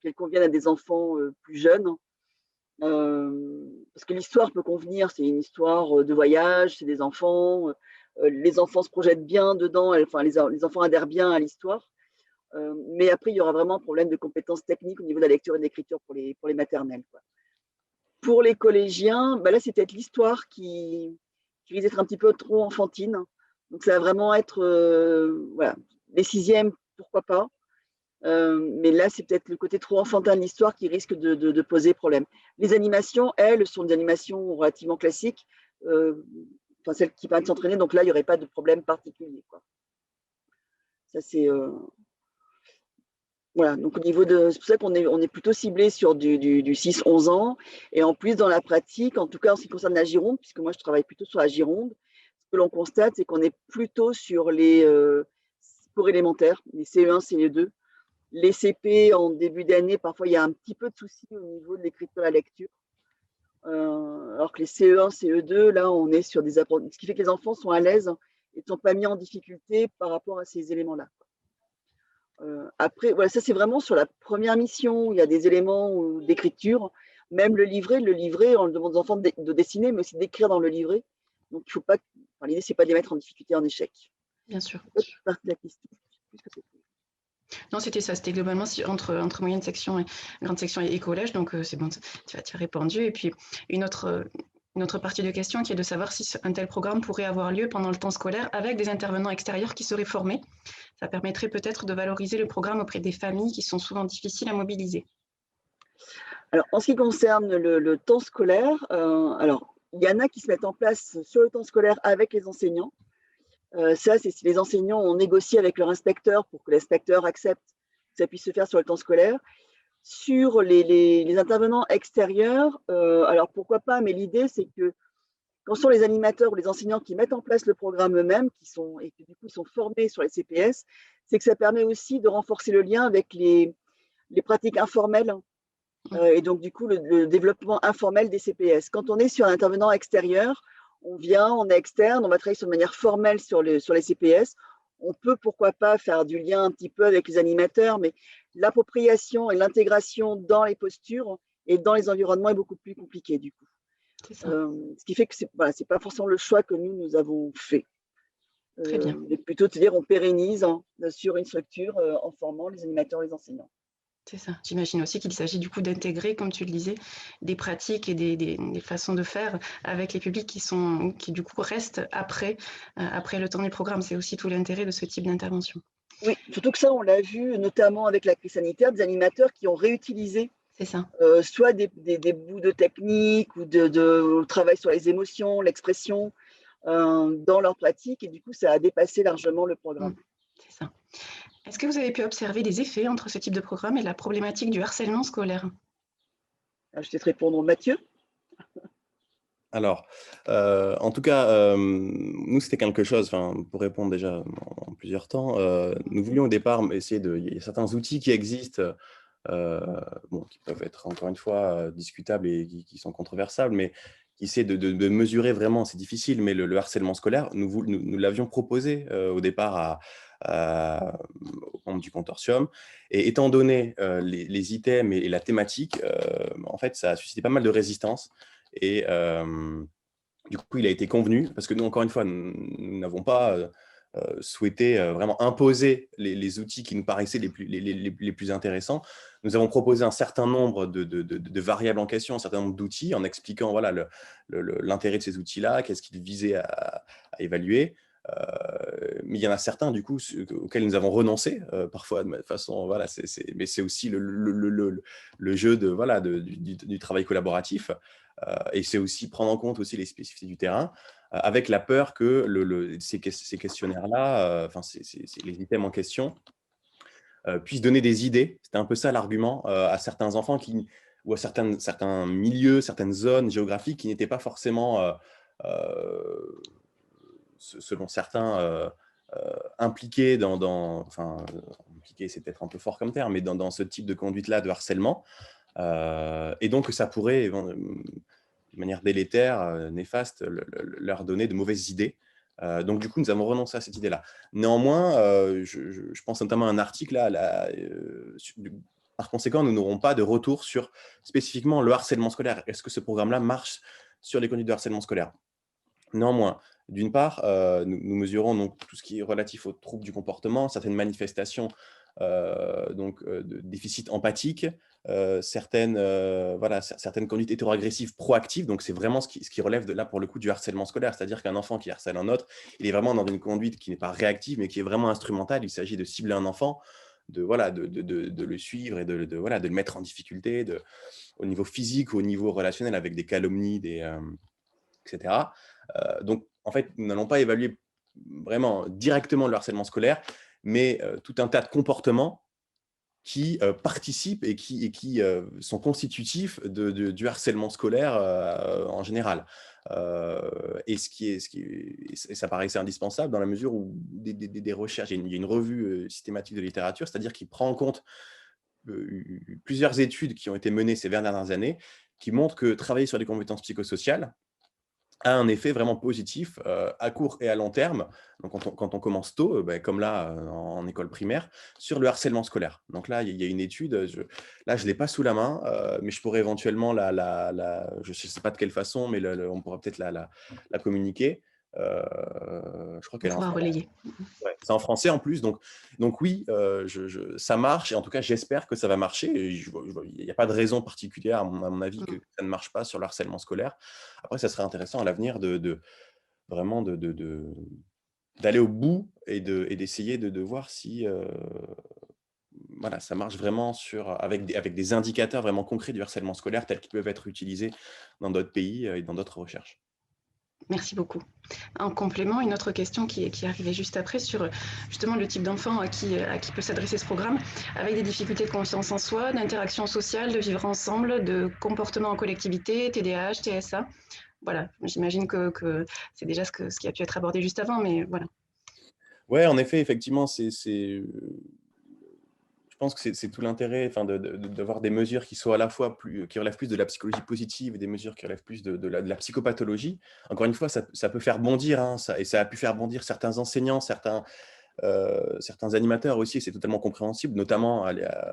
qu'elles conviennent à des enfants plus jeunes. Parce que l'histoire peut convenir, c'est une histoire de voyage, c'est des enfants, les enfants se projettent bien dedans, les enfants adhèrent bien à l'histoire. Mais après, il y aura vraiment un problème de compétences techniques au niveau de la lecture et de l'écriture pour les maternelles, quoi. Pour les collégiens, là, c'est peut-être l'histoire qui risque d'être un petit peu trop enfantine. Donc, ça va vraiment être, voilà, les sixièmes, pourquoi pas. Mais là, c'est peut-être le côté trop enfantin de l'histoire qui risque de poser problème. Les animations, elles, sont des animations relativement classiques, celles qui permettent de s'entraîner. Donc là, il n'y aurait pas de problème particulier, quoi. Ça, c'est Voilà, donc c'est pour ça on est plutôt ciblé sur du 6-11 ans. Et en plus, dans la pratique, en tout cas en ce qui concerne la Gironde, puisque moi je travaille plutôt sur la Gironde, ce que l'on constate, c'est qu'on est plutôt sur les cours élémentaires, les CE1, CE2. Les CP en début d'année, parfois il y a un petit peu de soucis au niveau de l'écriture et la lecture. Alors que les CE1, CE2, là, on est sur des apprentissages, ce qui fait que les enfants sont à l'aise et ne sont pas mis en difficulté par rapport à ces éléments-là. Après, voilà, ça c'est vraiment sur la première mission où il y a des éléments d'écriture. Même le livret, on demande aux enfants de dessiner, mais aussi d'écrire dans le livret. Donc, il faut pas. Enfin, l'idée, c'est pas de les mettre en difficulté, en échec. Bien sûr. C'est partie de la question. Non, c'était ça, c'était globalement entre moyenne section et grande section et collège, donc c'est bon, tu as répondu. Et puis une autre partie de question qui est de savoir si un tel programme pourrait avoir lieu pendant le temps scolaire avec des intervenants extérieurs qui seraient formés. Ça permettrait peut-être de valoriser le programme auprès des familles qui sont souvent difficiles à mobiliser. Alors, en ce qui concerne le temps scolaire, alors, il y en a qui se mettent en place sur le temps scolaire avec les enseignants. Ça, c'est si les enseignants ont négocié avec leur inspecteur pour que l'inspecteur accepte que ça puisse se faire sur le temps scolaire. Sur les intervenants extérieurs, alors pourquoi pas, mais l'idée, c'est que quand ce sont les animateurs ou les enseignants qui mettent en place le programme eux-mêmes, et qui du coup sont formés sur les CPS, c'est que ça permet aussi de renforcer le lien avec les pratiques informelles et donc du coup le développement informel des CPS. Quand on est sur un intervenant extérieur, on est externe, on va travailler de manière formelle sur les CPS. On peut, pourquoi pas, faire du lien un petit peu avec les animateurs, mais l'appropriation et l'intégration dans les postures et dans les environnements est beaucoup plus compliqué du coup. Ce qui fait que c'est pas forcément le choix que nous avons fait. Très bien. Mais plutôt de dire on pérennise sur une structure en formant les animateurs et les enseignants. C'est ça. J'imagine aussi qu'il s'agit du coup d'intégrer, comme tu le disais, des pratiques et des façons de faire avec les publics qui du coup restent après le temps du programme. C'est aussi tout l'intérêt de ce type d'intervention. Oui, surtout que ça, on l'a vu notamment avec la crise sanitaire, des animateurs qui ont réutilisé ça. Soit des bouts de technique ou de travail sur les émotions, l'expression dans leur pratique, et du coup, ça a dépassé largement le programme. C'est ça. Est-ce que vous avez pu observer des effets entre ce type de programme et la problématique du harcèlement scolaire? Je vais te répondre, Mathieu. Alors, en tout cas, nous, c'était quelque chose, pour répondre déjà en plusieurs temps, nous voulions au départ essayer il y a certains outils qui existent, qui peuvent être encore une fois discutables et qui sont controversables, mais qui essaient de mesurer vraiment, c'est difficile, mais le harcèlement scolaire, nous l'avions proposé au départ aux membres du consortium. Et étant donné les items et la thématique, en fait, ça a suscité pas mal de résistance. Et du coup, il a été convenu, parce que nous, encore une fois, nous n'avons pas souhaité vraiment imposer les outils qui nous paraissaient les plus intéressants. Nous avons proposé un certain nombre de variables en question, un certain nombre d'outils, en expliquant voilà, l'intérêt de ces outils-là, qu'est-ce qu'ils visaient à évaluer. Mais il y en a certains, du coup, auxquels nous avons renoncé, parfois de façon, voilà, mais c'est aussi le jeu du travail collaboratif. Et c'est aussi prendre en compte aussi les spécificités du terrain, avec la peur que ces questionnaires-là, les items en question, puissent donner des idées. C'était un peu ça l'argument à certains enfants ou à certains milieux, certaines zones géographiques qui n'étaient pas forcément, selon certains, impliqués impliqués, c'est peut-être un peu fort comme terme, mais dans ce type de conduite-là de harcèlement. Et donc, ça pourrait, de manière délétère, néfaste, leur donner de mauvaises idées. Donc, du coup, nous avons renoncé à cette idée-là. Néanmoins, je pense notamment à un article, par conséquent, nous n'aurons pas de retour sur spécifiquement le harcèlement scolaire. Est-ce que ce programme-là marche sur les conduites de harcèlement scolaire? Néanmoins, d'une part, nous mesurons donc tout ce qui est relatif aux troubles du comportement, certaines manifestations de déficit empathique, certaines conduites hétéroagressives proactives. Donc, c'est vraiment ce qui relève là, pour le coup, du harcèlement scolaire. C'est-à-dire qu'un enfant qui harcèle un autre, il est vraiment dans une conduite qui n'est pas réactive, mais qui est vraiment instrumentale. Il s'agit de cibler un enfant, de le suivre et de le mettre en difficulté, au niveau physique ou au niveau relationnel, avec des calomnies, etc. Donc, en fait, nous n'allons pas évaluer vraiment directement le harcèlement scolaire, mais tout un tas de comportements qui participent et qui sont constitutifs du harcèlement scolaire en général. Et ça paraissait indispensable dans la mesure où des recherches, il y a une revue systématique de littérature, c'est-à-dire qui prend en compte plusieurs études qui ont été menées ces 20 dernières années, qui montrent que travailler sur les compétences psychosociales a un effet vraiment positif à court et à long terme, donc quand on commence tôt, comme là en école primaire, sur le harcèlement scolaire. Donc là, il y a une étude, je ne l'ai pas sous la main, mais je pourrais éventuellement je ne sais pas de quelle façon, mais on pourra peut-être la communiquer. Je crois On qu'elle est en pourra français. relayer. Ouais, c'est en français en plus, donc oui, ça marche, et en tout cas, j'espère que ça va marcher. Il n'y a pas de raison particulière, à mon avis, que ça ne marche pas sur le harcèlement scolaire. Après, ça serait intéressant à l'avenir vraiment d'aller au bout et d'essayer de voir si voilà, ça marche vraiment avec des indicateurs vraiment concrets du harcèlement scolaire tels qu'ils peuvent être utilisés dans d'autres pays et dans d'autres recherches. Merci beaucoup. En complément, une autre question qui est arrivée juste après sur justement le type d'enfant à qui peut s'adresser ce programme, avec des difficultés de confiance en soi, d'interaction sociale, de vivre ensemble, de comportement en collectivité, TDAH, TSA. Voilà, j'imagine que c'est déjà ce qui a pu être abordé juste avant, mais voilà. Ouais, en effet, effectivement, je pense que c'est tout l'intérêt, d'avoir des mesures qui soient à la fois qui relèvent plus de la psychologie positive et des mesures qui relèvent plus de la psychopathologie. Encore une fois, ça peut faire bondir, hein, et ça a pu faire bondir certains enseignants, certains animateurs aussi, c'est totalement compréhensible, notamment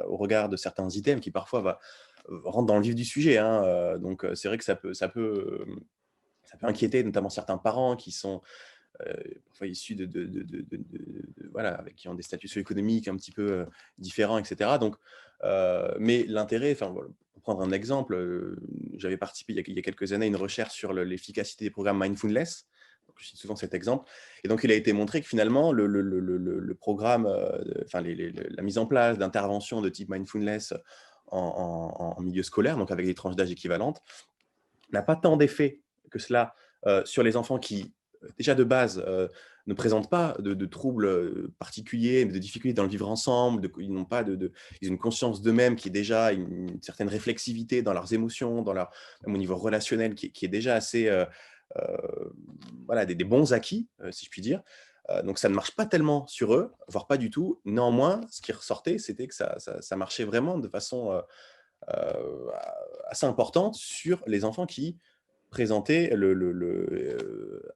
au regard de certains items qui parfois rentrent dans le vif du sujet. Hein, donc c'est vrai que ça peut inquiéter notamment certains parents qui sont parfois issus voilà, qui ont des statuts socio-économiques un petit peu différents, etc. Donc, mais l'intérêt, voilà, pour prendre un exemple, j'avais participé il y a quelques années à une recherche sur l'efficacité des programmes mindfulness. Donc, je cite souvent cet exemple. Et donc, il a été montré que finalement, le programme, la mise en place d'interventions de type mindfulness en milieu scolaire, donc avec des tranches d'âge équivalentes, n'a pas tant d'effet que cela sur les enfants qui, déjà de base, ne présentent pas de troubles particuliers, de difficultés dans le vivre ensemble, ils n'ont pas ils ont une conscience d'eux-mêmes qui est déjà une certaine réflexivité dans leurs émotions, même au niveau relationnel, qui est déjà assez, voilà, des bons acquis, si je puis dire. Donc ça ne marche pas tellement sur eux, voire pas du tout. Néanmoins, ce qui ressortait, c'était que ça marchait vraiment de façon assez importante sur les enfants qui présentaient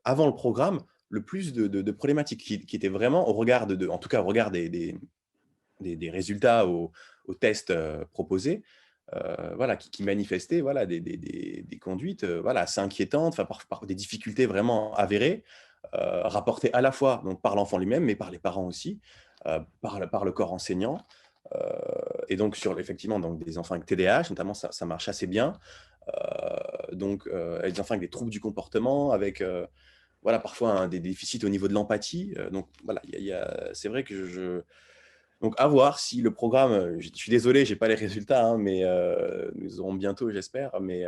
avant le programme le plus de problématiques qui étaient vraiment au regard en tout cas au regard des résultats aux tests proposés, voilà, qui manifestaient, voilà, des conduites voilà, assez inquiétantes, par des difficultés vraiment avérées, rapportées à la fois donc, par l'enfant lui-même, mais par les parents aussi, par le corps enseignant. Et donc, effectivement, donc, des enfants avec TDAH, notamment, ça marche assez bien. Donc, des enfants avec des troubles du comportement, avec voilà, parfois des déficits au niveau de l'empathie. Donc, voilà, c'est vrai que donc, à voir si le programme, je suis désolé, je n'ai pas les résultats, hein, mais nous aurons bientôt, j'espère. Mais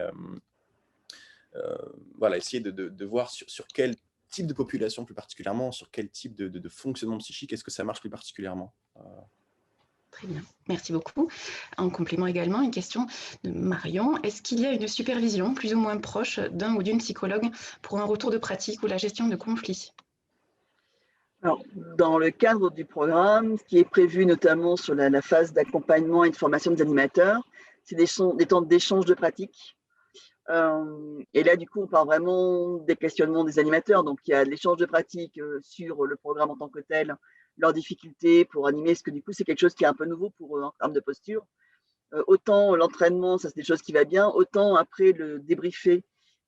voilà, essayer de voir sur quel type de population plus particulièrement, sur quel type de fonctionnement psychique, est-ce que ça marche plus particulièrement. Très bien, merci beaucoup. En complément également, une question de Marion. Est-ce qu'il y a une supervision plus ou moins proche d'un ou d'une psychologue pour un retour de pratique ou la gestion de conflits? Alors, dans le cadre du programme, ce qui est prévu notamment sur la phase d'accompagnement et de formation des animateurs, c'est des temps d'échange de pratiques. Et là, du coup, on parle vraiment des questionnements des animateurs. Donc, il y a l'échange de pratiques sur le programme en tant que tel, leurs difficultés pour animer, parce que du coup, c'est quelque chose qui est un peu nouveau pour eux en termes de posture. Autant l'entraînement, ça c'est des choses qui va bien, autant après le débriefer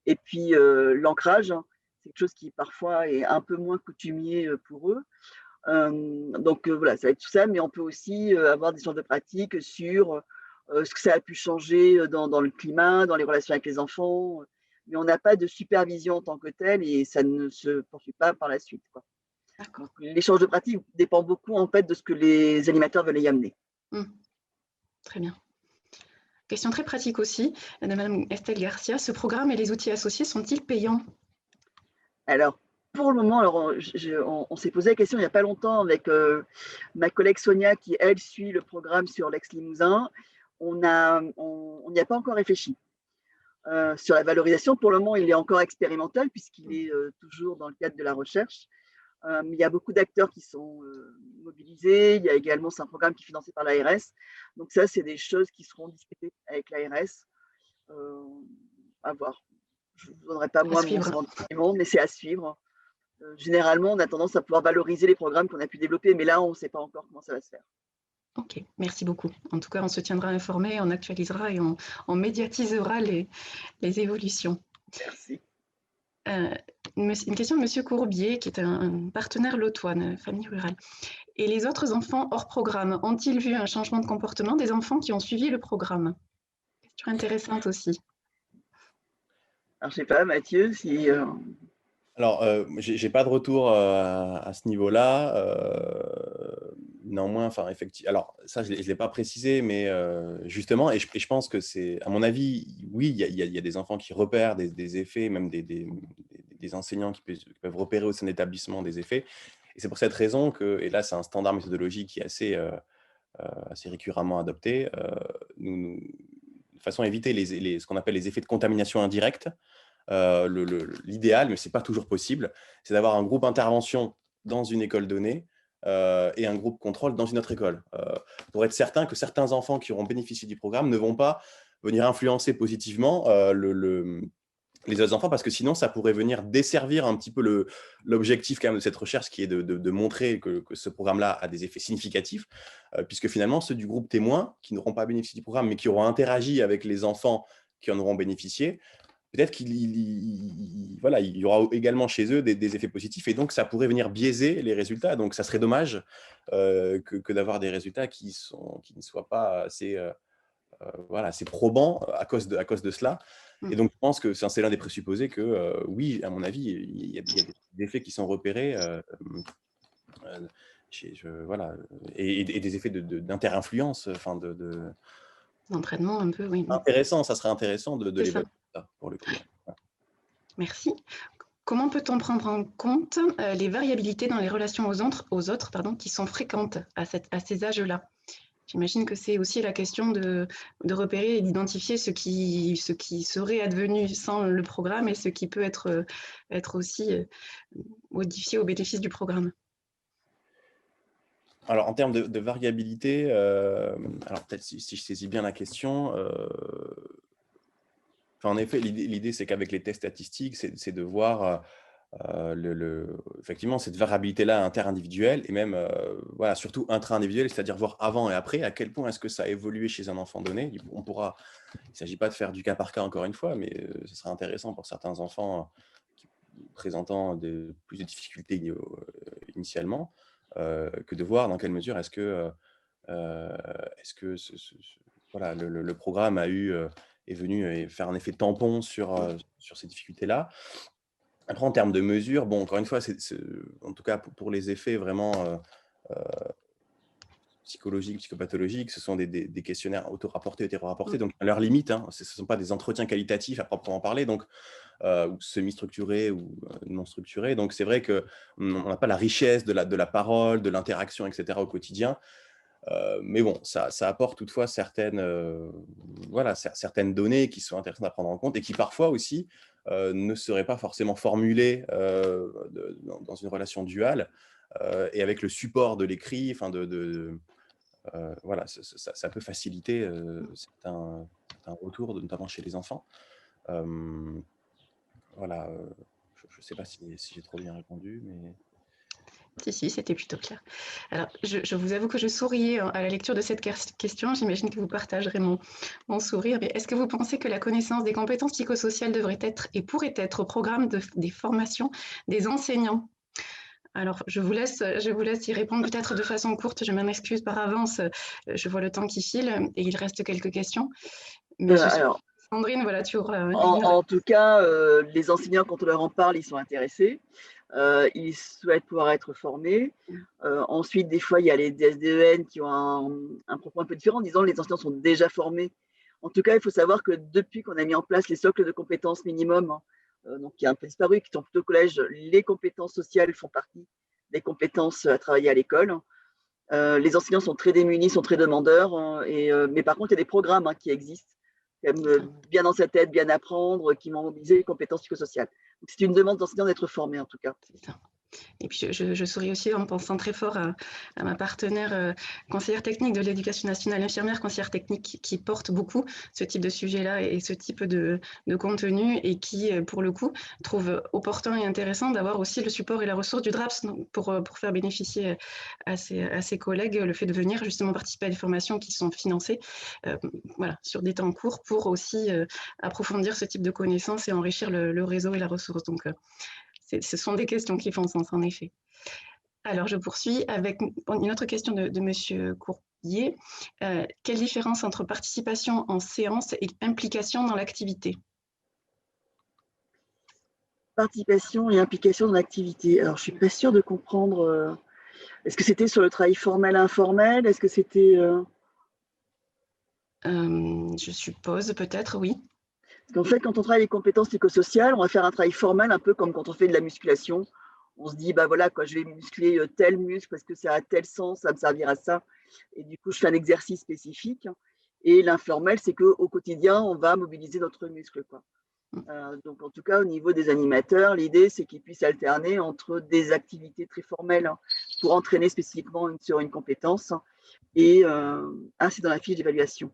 et puis l'ancrage, c'est quelque chose qui parfois est un peu moins coutumier pour eux. Donc voilà, ça va être tout ça, mais on peut aussi avoir des échanges de pratiques sur ce que ça a pu changer dans le climat, dans les relations avec les enfants, mais on n'a pas de supervision en tant que telle et ça ne se poursuit pas par la suite, quoi. Donc l'échange de pratiques dépend beaucoup en fait de ce que les animateurs veulent y amener. Très bien. Question très pratique aussi, de Madame Estelle Garcia. Ce programme et les outils associés sont-ils payants? Alors, Pour le moment, alors on s'est posé la question il n'y a pas longtemps avec ma collègue Sonia qui, elle, suit le programme sur l'Aix-Limousin. On n'y a pas encore réfléchi. Sur la valorisation, pour le moment, il est encore expérimental puisqu'il est toujours dans le cadre de la recherche. Il y a beaucoup d'acteurs qui sont mobilisés. Il y a également, c'est un programme qui est financé par l'ARS. Donc ça, c'est des choses qui seront discutées avec l'ARS. À voir. Je ne vous donnerai pas moi mon sentiment, mais c'est à suivre. Généralement, on a tendance à pouvoir valoriser les programmes qu'on a pu développer, mais là, on ne sait pas encore comment ça va se faire. Ok, merci beaucoup. En tout cas, on se tiendra informé, on actualisera et on médiatisera les évolutions. Merci. Une question de M. Courbier, qui est un partenaire Lotoine, famille rurale. Et les autres enfants hors programme, ont-ils vu un changement de comportement des enfants qui ont suivi le programme? Question intéressante aussi. Alors, je ne sais pas, Mathieu, si… Alors, j'ai pas de retour à ce niveau-là. Néanmoins, enfin, effectivement, alors ça, je l'ai pas précisé, mais justement, et je pense que c'est, à mon avis, oui, il y a des enfants qui repèrent des effets, même des enseignants qui peuvent repérer au sein de l'établissement des effets. Et c'est pour cette raison que, et là, c'est un standard méthodologique qui est assez récurremment adopté, de façon à éviter ce qu'on appelle les effets de contamination indirecte. L'idéal, mais ce n'est pas toujours possible, c'est d'avoir un groupe intervention dans une école donnée et un groupe contrôle dans une autre école, pour être certain que certains enfants qui auront bénéficié du programme ne vont pas venir influencer positivement les autres enfants, parce que sinon, ça pourrait venir desservir un petit peu l'objectif quand même de cette recherche, qui est de montrer que ce programme-là a des effets significatifs, puisque finalement, ceux du groupe témoin qui n'auront pas bénéficié du programme, mais qui auront interagi avec les enfants qui en auront bénéficié, peut-être qu'il y aura également chez eux des effets positifs, et donc ça pourrait venir biaiser les résultats. Donc ça serait dommage que d'avoir des résultats qui ne soient pas assez probants à cause de cela. Et donc je pense que c'est l'un des présupposés que oui, à mon avis, il y a des effets qui sont repérés et des effets d'inter-influence, D'entraînement un peu, oui. Intéressant, ça serait intéressant de l'évaluer pour le coup. Merci. Comment peut-on prendre en compte les variabilités dans les relations aux autres qui sont fréquentes à ces âges-là? J'imagine que c'est aussi la question de repérer et d'identifier ce qui serait advenu sans le programme et ce qui peut être aussi modifié au bénéfice du programme. Alors, en termes de variabilité, alors peut-être si je saisis bien la question, en effet, l'idée, c'est qu'avec les tests statistiques, c'est de voir effectivement cette variabilité-là interindividuelle et même surtout intra-individuelle, c'est-à-dire voir avant et après, à quel point est-ce que ça a évolué chez un enfant donné. Il ne s'agit pas de faire du cas par cas encore une fois, mais ce sera intéressant pour certains enfants présentant plus de difficultés initialement, que de voir dans quelle mesure est-ce que le programme est venu faire un effet tampon sur ces difficultés-là. Après, en termes de mesures, bon, encore une fois, en tout cas pour les effets vraiment psychologiques, psychopathologiques, ce sont des questionnaires auto-rapportés, hétéro-rapportés, donc à leur limite, ce ne sont pas des entretiens qualitatifs à proprement parler, donc ou semi-structurés ou non structurés. Donc c'est vrai qu'on n'a pas la richesse de la parole, de l'interaction, etc. au quotidien. Mais bon, ça apporte toutefois certaines données qui sont intéressantes à prendre en compte et qui parfois aussi ne seraient pas forcément formulées dans une relation duale et avec le support de l'écrit, ça peut faciliter certains retours, notamment chez les enfants. Je ne sais pas si j'ai trop bien répondu, mais… Si, c'était plutôt clair. Alors, je vous avoue que je souriais à la lecture de cette question. J'imagine que vous partagerez mon sourire. Mais est-ce que vous pensez que la connaissance des compétences psychosociales devrait être et pourrait être au programme des formations des enseignants? Alors, je vous laisse y répondre peut-être de façon courte. Je m'en excuse par avance. Je vois le temps qui file et il reste quelques questions. Mais alors, Sandrine, voilà, tu auras… En tout cas, les enseignants, quand on leur en parle, ils sont intéressés. Ils souhaitent pouvoir être formés. Ensuite, des fois, il y a les DSDEN qui ont un propos un peu différent, en disant que les enseignants sont déjà formés. En tout cas, il faut savoir que depuis qu'on a mis en place les socles de compétences minimum donc qui est un peu disparu, qui sont plutôt au collège. Les compétences sociales font partie des compétences à travailler à l'école. Les enseignants sont très démunis, sont très demandeurs, mais par contre, il y a des programmes qui existent, comme bien dans sa tête, bien apprendre, qui vont mobiliser les compétences psychosociales. C'est une demande d'enseignants d'être formés en tout cas. C'est ça. Et puis, je souris aussi en pensant très fort à ma partenaire conseillère technique de l'Éducation nationale, infirmière conseillère technique, qui porte beaucoup ce type de sujet-là et ce type de contenu, et qui, pour le coup, trouve opportun et intéressant d'avoir aussi le support et la ressource du DRAPS pour faire bénéficier à ses collègues le fait de venir justement participer à des formations qui sont financées voilà, sur des temps courts pour aussi approfondir ce type de connaissances et enrichir le réseau et la ressource. Donc, ce sont des questions qui font sens, en effet. Alors, je poursuis avec une autre question de Monsieur Courbier. Quelle différence entre participation en séance et implication dans l'activité? Participation et implication dans l'activité. Alors, je ne suis pas sûre de comprendre. Est-ce que c'était sur le travail formel-informel? Est-ce que c'était… Je suppose, peut-être, oui. Parce qu'en fait, quand on travaille les compétences psychosociales, on va faire un travail formel, un peu comme quand on fait de la musculation. On se dit, bah voilà, quoi, je vais muscler tel muscle parce que ça a tel sens, ça va me servir à ça. Et du coup, je fais un exercice spécifique. Et l'informel, c'est qu'au quotidien, on va mobiliser notre muscle, quoi. Donc, en tout cas, au niveau des animateurs, l'idée, c'est qu'ils puissent alterner entre des activités très formelles pour entraîner spécifiquement sur une compétence. Et c'est dans la fiche d'évaluation.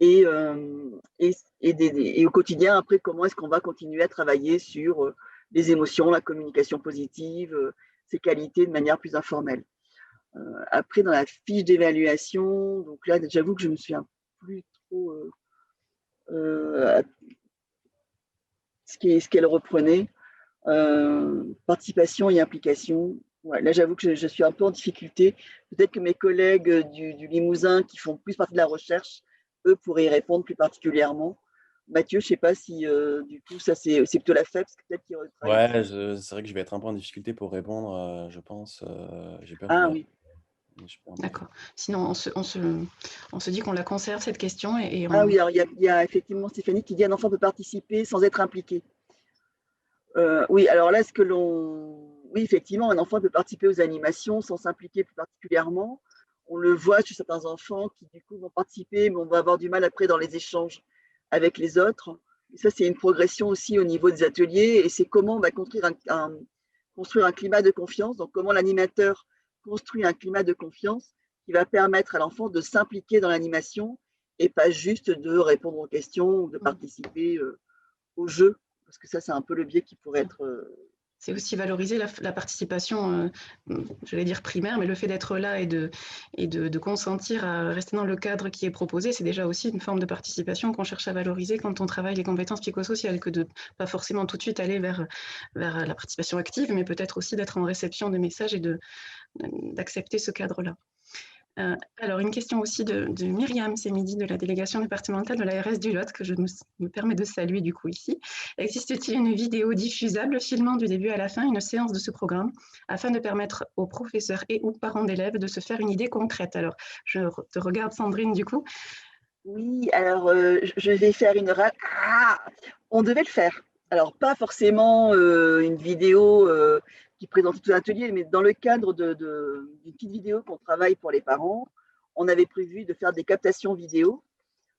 Et au quotidien, après, comment est-ce qu'on va continuer à travailler sur les émotions, la communication positive, ces qualités de manière plus informelle. Après, dans la fiche d'évaluation, donc là, j'avoue que je me souviens plus trop ce qu'elle reprenait. Participation et implication. Ouais, là, j'avoue que je suis un peu en difficulté. Peut-être que mes collègues du Limousin, qui font plus partie de la recherche, eux pourraient y répondre plus particulièrement. Mathieu, je ne sais pas si du coup, ça c'est plutôt la FEPS, peut-être qui Ouais, c'est vrai que je vais être un peu en difficulté pour répondre, je pense. J'ai peur Ah de… oui. D'accord. Sinon, on se dit qu'on la conserve, cette question. Ah oui, alors il y a effectivement Stéphanie qui dit un enfant peut participer sans être impliqué. Oui, alors là, oui, effectivement, un enfant peut participer aux animations sans s'impliquer plus particulièrement. On le voit chez certains enfants qui, du coup, vont participer, mais on va avoir du mal après dans les échanges avec les autres. Et ça, c'est une progression aussi au niveau des ateliers, et c'est comment on va construire un climat de confiance. Donc, comment l'animateur construit un climat de confiance qui va permettre à l'enfant de s'impliquer dans l'animation et pas juste de répondre aux questions ou de participer au jeu. Parce que ça, c'est un peu le biais qui pourrait être… C'est aussi valoriser la participation, j'allais dire primaire, mais le fait d'être là et de consentir à rester dans le cadre qui est proposé, c'est déjà aussi une forme de participation qu'on cherche à valoriser quand on travaille les compétences psychosociales, que de pas forcément tout de suite aller vers la participation active, mais peut-être aussi d'être en réception de messages et d'accepter ce cadre-là. Alors, une question aussi de Myriam Semidi de la délégation départementale de l'ARS du Lot, que je me permets de saluer du coup ici. Existe-t-il une vidéo diffusable filmant du début à la fin une séance de ce programme afin de permettre aux professeurs et aux parents d'élèves de se faire une idée concrète? Alors, je te regarde Sandrine du coup. Oui, alors je vais faire une… on devait le faire. Alors, pas forcément une vidéo qui présente tout l'atelier, mais dans le cadre d'une petite vidéo qu'on travaille pour les parents, on avait prévu de faire des captations vidéo.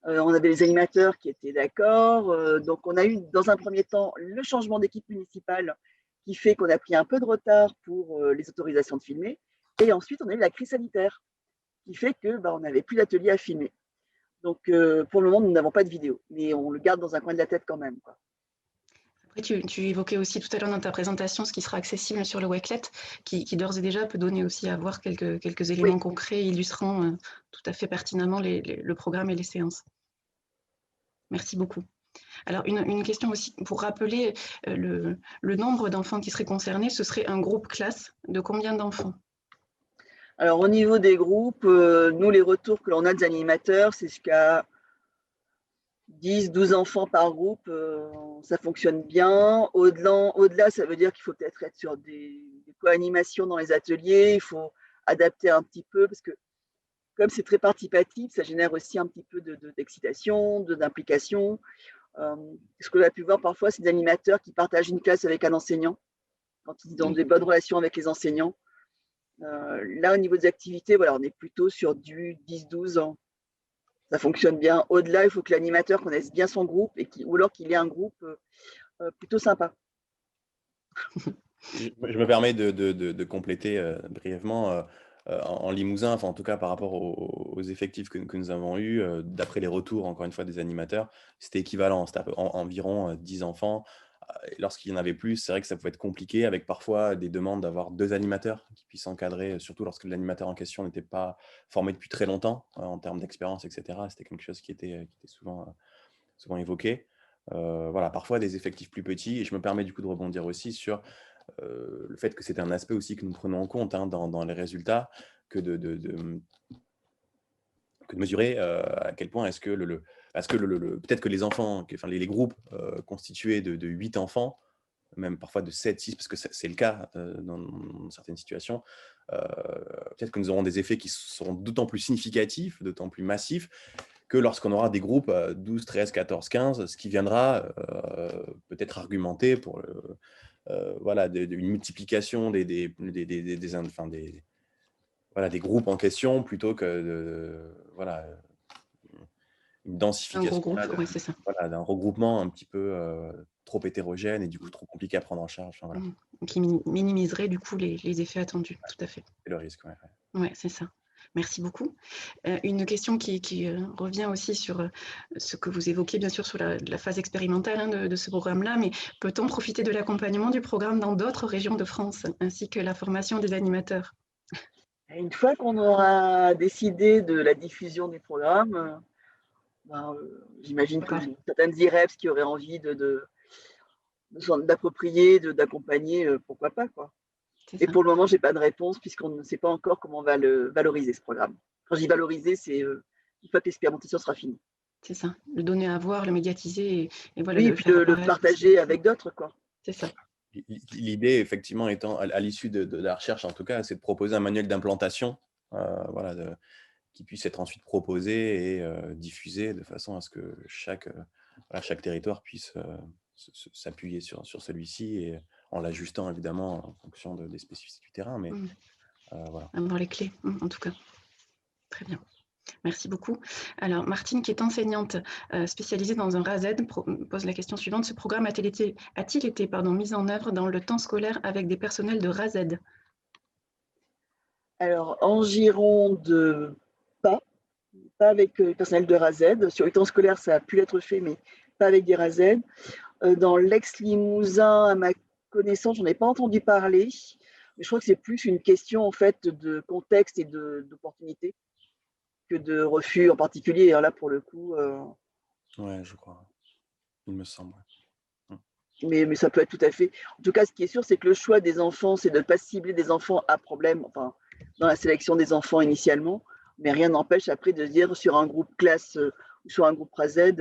On avait les animateurs qui étaient d'accord. Donc, on a eu dans un premier temps le changement d'équipe municipale qui fait qu'on a pris un peu de retard pour les autorisations de filmer. Et ensuite, on a eu la crise sanitaire qui fait qu'on n'avait plus d'atelier à filmer. Donc, pour le moment, nous n'avons pas de vidéo, mais on le garde dans un coin de la tête quand même, quoi. Après, tu évoquais aussi tout à l'heure dans ta présentation ce qui sera accessible sur le Wakelet, qui d'ores et déjà peut donner aussi à voir quelques éléments concrets illustrant tout à fait pertinemment le programme et les séances. Merci beaucoup. Alors, une question aussi, pour rappeler le nombre d'enfants qui seraient concernés, ce serait un groupe classe de combien d'enfants? Alors, au niveau des groupes, nous, les retours que l'on a des animateurs, c'est jusqu'à 10, 12 enfants par groupe, ça fonctionne bien. Au-delà, ça veut dire qu'il faut peut-être être sur des co-animations dans les ateliers, il faut adapter un petit peu, parce que comme c'est très participatif, ça génère aussi un petit peu d'excitation, d'implication. Ce que l'on a pu voir parfois, c'est des animateurs qui partagent une classe avec un enseignant, quand ils ont des bonnes relations avec les enseignants. Là, au niveau des activités, voilà, on est plutôt sur du 10-12 ans. Ça fonctionne bien. Au-delà, il faut que l'animateur connaisse bien son groupe ou alors qu'il ait un groupe plutôt sympa. Je me permets de compléter brièvement. En Limousin, enfin en tout cas par rapport aux effectifs que nous avons eus, d'après les retours, encore une fois, des animateurs, c'était équivalent. C'était environ 10 enfants. Et lorsqu'il y en avait plus, c'est vrai que ça pouvait être compliqué, avec parfois des demandes d'avoir 2 animateurs qui puissent encadrer, surtout lorsque l'animateur en question n'était pas formé depuis très longtemps en termes d'expérience, etc. C'était quelque chose qui était souvent évoqué. Voilà, parfois des effectifs plus petits. Et je me permets du coup de rebondir aussi sur le fait que c'est un aspect aussi que nous prenons en compte dans les résultats, que de mesurer à quel point est-ce que peut-être que les enfants, enfin les groupes constitués de 8 enfants, même parfois de 7, 6, parce que c'est le cas dans certaines situations, peut-être que nous aurons des effets qui seront d'autant plus significatifs, d'autant plus massifs, que lorsqu'on aura des groupes 12, 13, 14, 15, ce qui viendra peut-être argumenter pour voilà, une multiplication des groupes en question, plutôt que voilà, une Un densification gros groupe, oui, c'est ça. voilà, d'un regroupement un petit peu trop hétérogène et du coup trop compliqué à prendre en charge. Enfin, voilà. Qui minimiserait du coup les effets attendus, tout à fait. C'est le risque, ouais. Ouais, c'est ça. Merci beaucoup. Une question qui revient aussi sur ce que vous évoquez, bien sûr, sur la phase expérimentale de ce programme-là, mais peut-on profiter de l'accompagnement du programme dans d'autres régions de France, ainsi que la formation des animateurs? Une fois qu'on aura décidé de la diffusion du programme, j'imagine que certaines IREPS qui auraient envie d'approprier, d'accompagner, pourquoi pas, quoi. Et pour le moment, je n'ai pas de réponse puisqu'on ne sait pas encore comment on va le valoriser, ce programme. Quand je dis valoriser, c'est une fois que l'expérimentation sera finie. C'est ça, le donner à voir, le médiatiser et voilà, oui, le puis faire le partager avec d'autres, quoi. C'est ça. L'idée, effectivement, étant à l'issue de la recherche, en tout cas, c'est de proposer un manuel d'implantation voilà, qui puisse être ensuite proposé et diffusé de façon à ce que chaque territoire puisse s'appuyer sur celui-ci, et en l'ajustant évidemment en fonction des spécificités du terrain. Mais voilà. Avoir les clés, en tout cas. Très bien. Merci beaucoup. Alors, Martine, qui est enseignante spécialisée dans un RASED, pose la question suivante. Ce programme a-t-il été mis en œuvre dans le temps scolaire avec des personnels de RASED? Alors, en Gironde, pas avec le personnel de RASED. Sur le temps scolaire, ça a pu être fait, mais pas avec des RASED. Dans l'ex-Limousin, à ma connaissance, j'en ai pas entendu parler. Mais je crois que c'est plus une question en fait de contexte et d'opportunité que de refus en particulier. Alors là, pour le coup. Ouais, je crois. Il me semble. Mais ça peut être tout à fait. En tout cas, ce qui est sûr, c'est que le choix des enfants, c'est de ne pas cibler des enfants à problème, enfin, dans la sélection des enfants initialement. Mais rien n'empêche après de se dire sur un groupe classe ou sur un groupe RASED.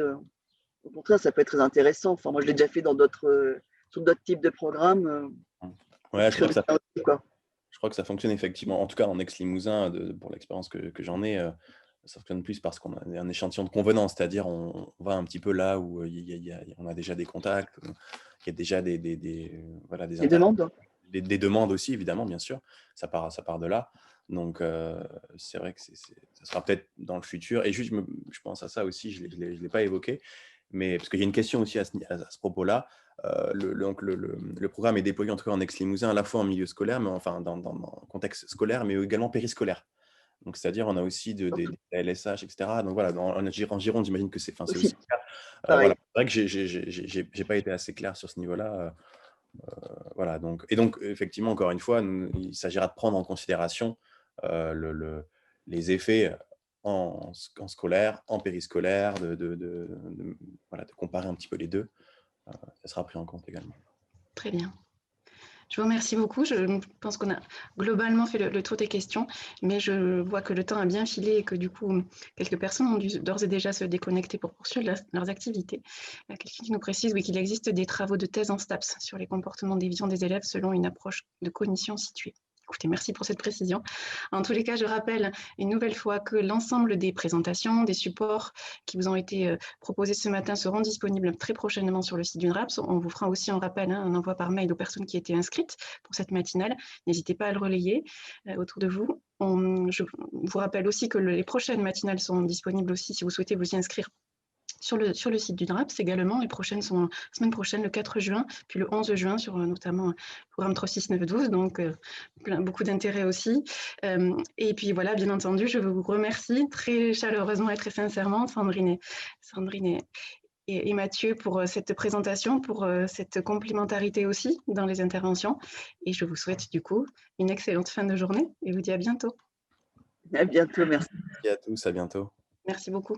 Au contraire, ça peut être très intéressant. Enfin, moi, je l'ai déjà fait sur d'autres types de programmes. Ouais, je crois que ça fonctionne effectivement. En tout cas, en ex-Limousin, pour l'expérience que j'en ai, ça fonctionne plus parce qu'on a un échantillon de convenance, c'est-à-dire on va un petit peu là où on a déjà des contacts, il y a déjà des demandes. Des demandes aussi, évidemment, bien sûr. Ça part de là. Donc, c'est vrai que ça sera peut-être dans le futur. Et juste, je pense à ça aussi, je ne l'ai pas évoqué, mais parce qu'il y a une question aussi à ce propos-là. Le programme est déployé en tout cas en ex-Limousin, à la fois en milieu scolaire, mais enfin dans contexte scolaire, mais également périscolaire. Donc, c'est-à-dire, on a aussi des LSH, etc. Donc voilà, en Gironde, j'imagine que c'est aussi le cas. Voilà. C'est vrai que j'ai pas été assez clair sur ce niveau-là. Voilà, donc effectivement, encore une fois, il s'agira de prendre en considération les effets en scolaire, en périscolaire, de comparer un petit peu les deux. Ça sera pris en compte également. Très bien. Je vous remercie beaucoup. Je pense qu'on a globalement fait le tour des questions, mais je vois que le temps a bien filé et que du coup, quelques personnes ont dû d'ores et déjà se déconnecter pour poursuivre leurs activités. Il y a quelqu'un qui nous précise qu'il existe des travaux de thèse en STAPS sur les comportements déviants des élèves selon une approche de cognition située. Écoutez, merci pour cette précision. En tous les cas, je rappelle une nouvelle fois que l'ensemble des présentations, des supports qui vous ont été proposés ce matin seront disponibles très prochainement sur le site d'UNRAPS. On vous fera aussi un rappel, un envoi par mail aux personnes qui étaient inscrites pour cette matinale. N'hésitez pas à le relayer autour de vous. Je vous rappelle aussi que les prochaines matinales sont disponibles aussi si vous souhaitez vous y inscrire sur le site du DRAPS également. Les prochaines sont la semaine prochaine, le 4 juin, puis le 11 juin, sur notamment le programme 36912, donc beaucoup d'intérêt aussi. Et puis voilà, bien entendu, je vous remercie très chaleureusement et très sincèrement, Sandrine et Mathieu, pour cette présentation, pour cette complémentarité aussi dans les interventions. Et je vous souhaite du coup une excellente fin de journée et vous dis à bientôt. À bientôt, merci. Merci à tous, à bientôt. Merci beaucoup.